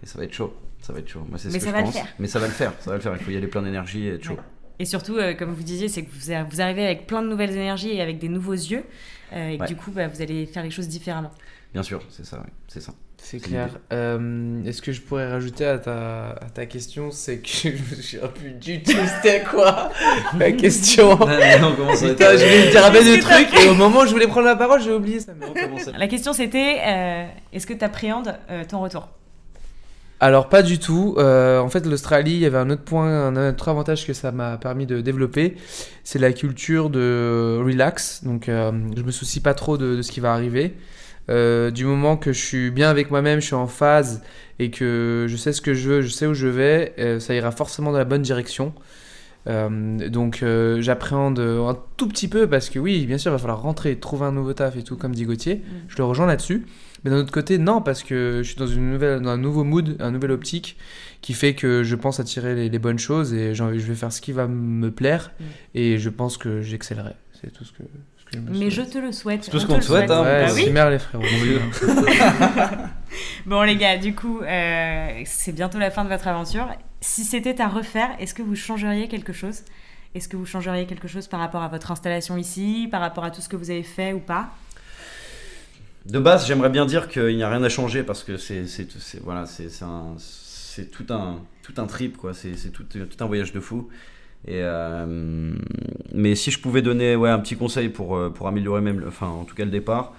Et ça va être chaud. Moi, c'est Mais ce que ça je va le pense. faire. Mais ça va le faire. Il faut y aller plein d'énergie et être chaud. Et surtout, comme vous disiez, c'est que vous arrivez avec plein de nouvelles énergies et avec des nouveaux yeux. Et que du coup, vous allez faire les choses différemment. Bien sûr, c'est ça, c'est ça. C'est clair. Est-ce que je pourrais rajouter à ta question, c'est que je me souviens plus du tout c'était quoi la question. Non, comment ça Putain, je voulais dire un peu de trucs et au moment où je voulais prendre la parole, j'ai oublié ça. La question c'était, est-ce que tu appréhendes ton retour ? Alors pas du tout. En fait, l'Australie, il y avait un autre avantage que ça m'a permis de développer, c'est la culture de relax. Donc, je me soucie pas trop de ce qui va arriver. Du moment que je suis bien avec moi-même, je suis en phase et que je sais ce que je veux, je sais où je vais, ça ira forcément dans la bonne direction. Donc j'appréhende un tout petit peu parce que oui, bien sûr, il va falloir rentrer, trouver un nouveau taf et tout, comme dit Gauthier. Je le rejoins là-dessus. Mais d'un autre côté, non, parce que je suis dans un nouveau mood, un nouvel optique qui fait que je pense attirer les bonnes choses et je vais faire ce qui va me plaire et je pense que j'excellerai. C'est tout ce que je me souhaite. Mais je te le souhaite. C'est tout ce qu'on te souhaite. Hein. Ouais, bah oui. c'est merde les frérots. Bon les gars, du coup, c'est bientôt la fin de votre aventure. Si c'était à refaire, est-ce que vous changeriez quelque chose ? Est-ce que vous changeriez quelque chose par rapport à votre installation ici, par rapport à tout ce que vous avez fait ou pas ? De base, j'aimerais bien dire qu'il n'y a rien à changer parce que c'est tout un trip, quoi. C'est tout un voyage de fou. Mais si je pouvais donner un petit conseil pour améliorer même, en tout cas le départ,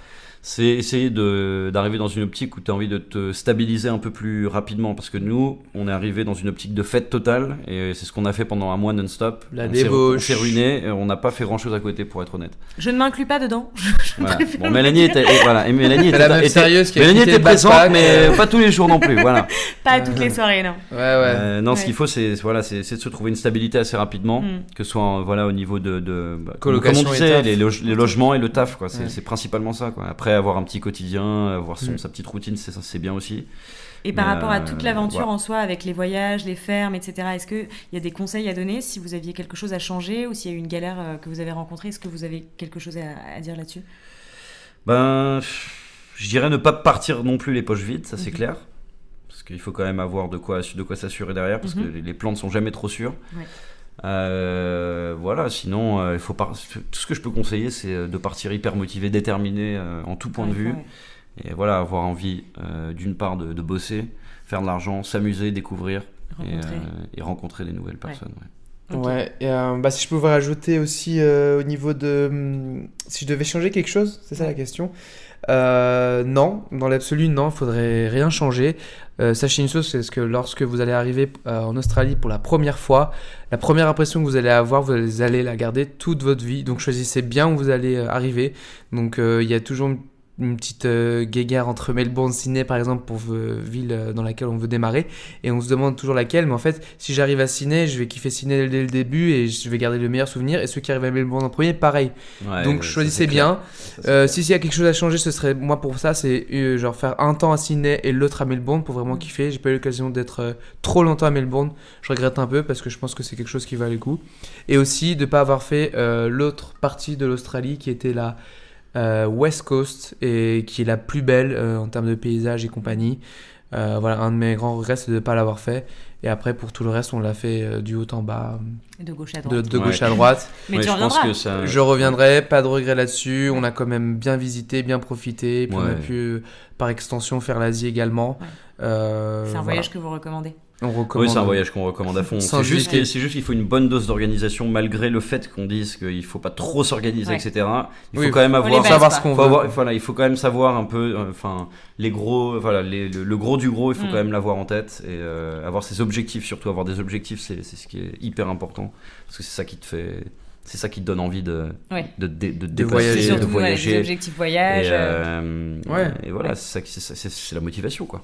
c'est essayer d'arriver dans une optique où tu as envie de te stabiliser un peu plus rapidement. Parce que nous, on est arrivé dans une optique de fête totale et c'est ce qu'on a fait pendant un mois non-stop. La débauche. On s'est ruiné et on n'a pas fait grand-chose à côté, pour être honnête. Je ne m'inclus pas dedans. Voilà. Bon, Mélanie était la meuf sérieuse qui a Mélanie quitté était le présente, backpack, mais pas tous les jours non plus. Voilà. Pas toutes les soirées, non. Ouais. Non, ce qu'il faut, c'est de se trouver une stabilité assez rapidement, que ce soit au niveau de colocation, comme on disait, et les logements et le taf, quoi. C'est principalement ça, quoi. Après, avoir un petit quotidien, avoir sa petite routine, c'est bien aussi. Et par rapport à toute l'aventure en soi, avec les voyages, les fermes, etc., est-ce qu'il y a des conseils à donner si vous aviez quelque chose à changer ou s'il y a eu une galère que vous avez rencontrée? Est-ce que vous avez quelque chose à dire là-dessus? Je dirais ne pas partir non plus les poches vides, ça c'est clair. Parce qu'il faut quand même avoir de quoi s'assurer derrière, parce que les plans ne sont jamais trop sûrs. Ouais. Sinon, tout ce que je peux conseiller, c'est de partir hyper motivé, déterminé en tout point de vue. Ouais. Et voilà, avoir envie d'une part de bosser, faire de l'argent, s'amuser, découvrir et rencontrer des nouvelles personnes. Ouais. Okay. Ouais, et si je pouvais rajouter aussi au niveau de... si je devais changer quelque chose, c'est ça la question. Non, dans l'absolu, non, il faudrait rien changer. Sachez une chose, c'est que lorsque vous allez arriver en Australie pour la première fois, la première impression que vous allez avoir, vous allez la garder toute votre vie. Donc choisissez bien où vous allez arriver. Donc il y a toujours une petite guéguerre entre Melbourne et Sydney par exemple pour ville dans laquelle on veut démarrer et on se demande toujours laquelle, mais en fait si j'arrive à Sydney, je vais kiffer Sydney dès le début et je vais garder le meilleur souvenir, et ceux qui arrivent à Melbourne en premier, pareil. Donc choisissez bien. S'il y a quelque chose à changer, ce serait, moi pour ça, c'est genre faire un temps à Sydney et l'autre à Melbourne pour vraiment kiffer. J'ai pas eu l'occasion d'être trop longtemps à Melbourne, je regrette un peu parce que je pense que c'est quelque chose qui valait le coup, et aussi de pas avoir fait l'autre partie de l'Australie qui était la West Coast, et qui est la plus belle en termes de paysage et compagnie. Voilà, un de mes grands regrets, c'est de ne pas l'avoir fait. Et après, pour tout le reste, on l'a fait du haut en bas, de gauche à droite. De gauche à droite. Mais tu reviendras. Je reviendrai, pas de regret là-dessus. On a quand même bien visité, bien profité. Puis on a pu, par extension, faire l'Asie également. C'est un voyage que vous recommandez? Oui, c'est un voyage qu'on recommande à fond. C'est juste qu'il faut une bonne dose d'organisation, malgré le fait qu'on dise qu'il ne faut pas trop s'organiser, etc. Il faut quand même savoir ce qu'on veut. Il faut quand même savoir un peu, les gros, le gros du gros, il faut quand même l'avoir en tête et avoir ses objectifs, surtout avoir des objectifs, c'est ce qui est hyper important, parce que c'est ça qui te fait. C'est ça qui te donne envie de dépasser, surtout, de voyager. Les objectifs voyage. Et voilà, c'est la motivation, quoi.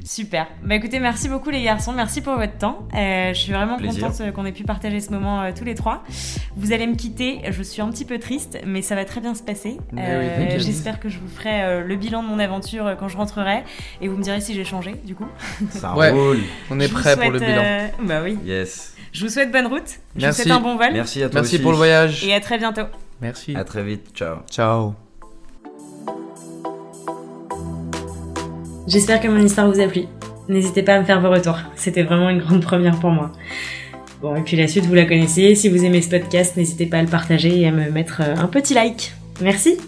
Super. Écoutez, merci beaucoup les garçons, merci pour votre temps. Je suis vraiment contente qu'on ait pu partager ce moment tous les trois. Vous allez me quitter, je suis un petit peu triste, mais ça va très bien se passer. J'espère que je vous ferai le bilan de mon aventure quand je rentrerai, et vous me direz si j'ai changé du coup. Ça roule. On est prêt pour le bilan. Bah oui. Yes. Je vous souhaite bonne route. Merci. Je vous souhaite un bon vol. Merci à toi aussi. Merci pour le voyage. Et à très bientôt. Merci. À très vite. Ciao. Ciao. J'espère que mon histoire vous a plu. N'hésitez pas à me faire vos retours. C'était vraiment une grande première pour moi. Bon, et puis la suite, vous la connaissez. Si vous aimez ce podcast, n'hésitez pas à le partager et à me mettre un petit like. Merci.